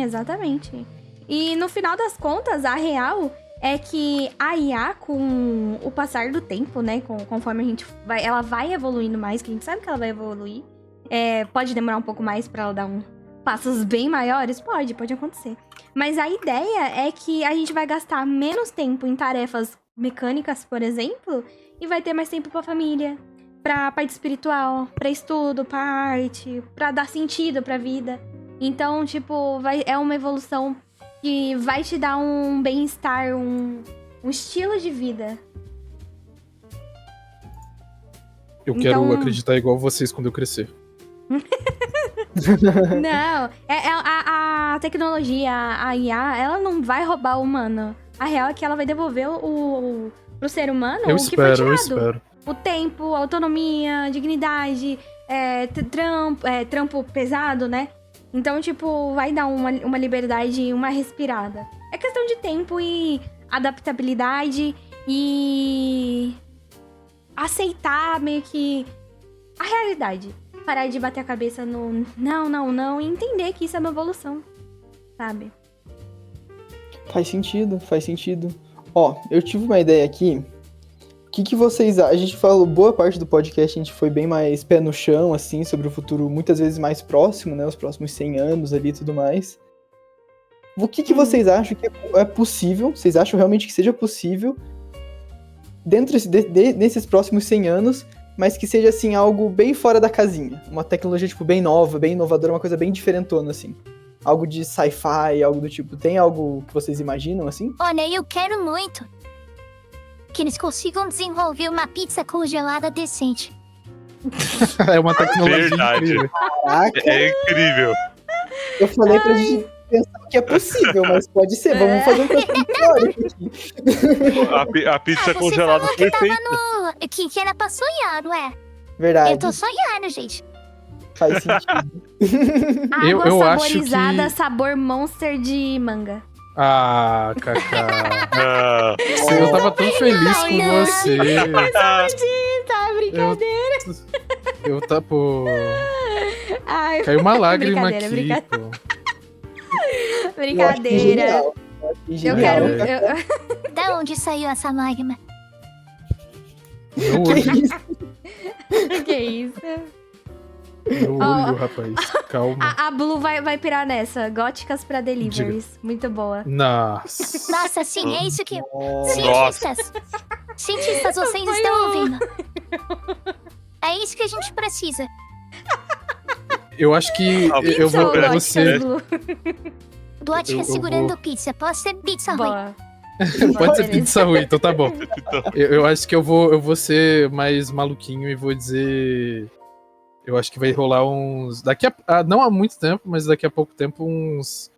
exatamente. E no final das contas, a real é que a IA, com o passar do tempo, né? Conforme a gente vai, ela vai evoluindo mais, que a gente sabe que ela vai evoluir. Pode demorar um pouco mais pra ela dar passos bem maiores? Pode acontecer. Mas a ideia é que a gente vai gastar menos tempo em tarefas mecânicas, por exemplo, e vai ter mais tempo pra família, pra parte espiritual, pra estudo, pra arte, pra dar sentido pra vida. Então, tipo, é uma evolução que vai te dar um bem-estar, um estilo de vida. Eu quero Então- acreditar igual vocês quando eu crescer. Não, a tecnologia, a IA, ela não vai roubar o humano. A real é que ela vai devolver pro ser humano Eu o que foi espero, tirado. eu espero. O tempo, a autonomia, dignidade, trampo pesado, né? Então, tipo, vai dar uma liberdade e uma respirada. É questão de tempo e adaptabilidade e aceitar meio que a realidade. Parar de bater a cabeça no não e entender que isso é uma evolução, sabe? Faz sentido. Ó, eu tive uma ideia aqui. O que vocês acham? A gente falou, boa parte do podcast a gente foi bem mais pé no chão, assim, sobre o futuro muitas vezes mais próximo, né? Os próximos 100 anos ali e tudo mais. O que vocês acham que é possível? Vocês acham realmente que seja possível dentro desses próximos 100 anos, mas que seja, assim, algo bem fora da casinha? Uma tecnologia, tipo, bem nova, bem inovadora, uma coisa bem diferentona, assim. Algo de sci-fi, algo do tipo. Tem algo que vocês imaginam, assim? Olha, eu quero muito que eles consigam desenvolver uma pizza congelada decente. É uma tecnologia Verdade. incrível. Caraca, É incrível. eu falei pra gente pensar que é possível, mas pode ser. Vamos fazer um processo teórico aqui. A pizza Você congelada falou que tava perfeita. que era pra sonhar, não é? Verdade, Eu tô sonhando, gente. faz sentido. Água eu acho saborizada, que- sabor monster de manga. Ah, Kaká. Ah, Eu tava tão feliz com não. você. Tá, brincadeira. Eu tá, pô. Ai, Caiu uma lágrima Brincadeira, aqui, pô. brincadeira. Eu achei Eu genial. quero. Da onde saiu essa lágrima? Meu Que olho, isso? Que isso? meu olho, rapaz. Calma. A Blue vai pirar nessa. Góticas pra deliveries. Muito boa. Nossa. Nossa, sim, é isso que... Nossa. Cientistas, vocês Foi estão um- ouvindo? É isso que a gente precisa. Eu acho que Ah, eu vou. São é góticas, Você, Blue. Duarte Eu fica segurando vou- pizza. Posso ser pizza ruim. Boa. Pode ser Beleza. pizza ruim, então tá bom. Então, Eu acho que eu vou ser mais maluquinho e vou dizer. Eu acho que vai rolar uns. Não há muito tempo, mas daqui a pouco tempo, uns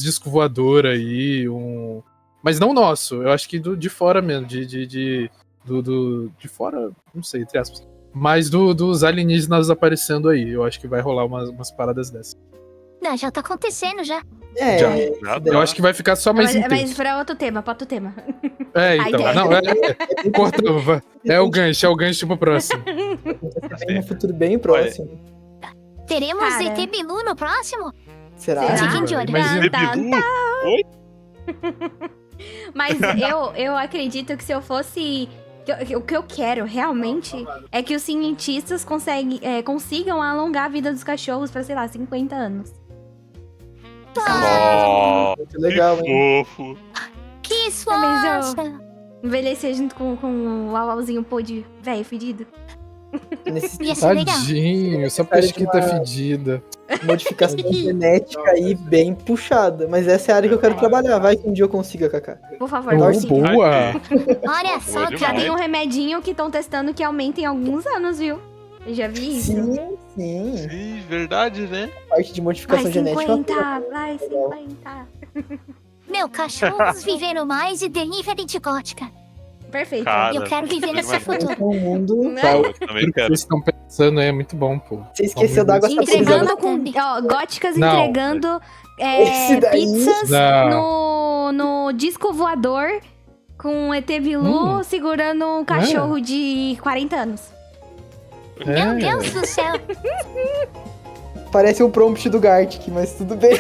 discos voador aí. Mas não nosso. Eu acho que de fora mesmo. De fora, não sei, entre aspas. Mas dos alienígenas aparecendo aí. Eu acho que vai rolar umas paradas dessas. Não, já tá acontecendo já. É, Já. isso Já daí. Eu acho que vai ficar só mais Mas intenso. pra outro tema, pra outro tema. É, então. ideia. Não, cortamos. É o gancho pro próximo. Tem um futuro bem próximo. Teremos Cara. ET Bilu no próximo? Será? Será? Fiquem de olho. Mas Tá, tá, Bilu? Mas eu acredito que se eu fosse. O que eu quero realmente é que os cientistas consigam alongar a vida dos cachorros pra, sei lá, 50 anos. ó, Muito legal, que hein? fofo. Que Mas esforço! Envelhecer junto com o Auauzinho podre velho fedido. Nesse Ia ser legal. Tadinho, essa pesquita fedida. modificação genética aí bem puxada. Mas essa é a área que eu quero trabalhar. Vai que um dia eu consiga, Kaká. Por favor, Oh, torce. boa! Olha só, Boa Já cara. tem um remedinho que estão testando que aumenta em alguns anos, viu? Eu já vi isso. Sim, sim. Sim, verdade, né? A parte de modificação Vai genética. 50, vai 50. Meu, cachorros viveram mais e delícia gótica. Perfeito. Cara, Eu quero viver nesse mas- futuro. É um mundo. Né? Eu também Tudo que quero. vocês estão pensando aí é muito bom, pô. Você esqueceu da água Entregando saborizada. com. Ó, góticas Não. entregando Esse daí- pizzas Não. no disco voador com ET Bilu segurando um cachorro de 40 anos. Meu Deus do céu. Parece o prompt do Gartic, mas tudo bem.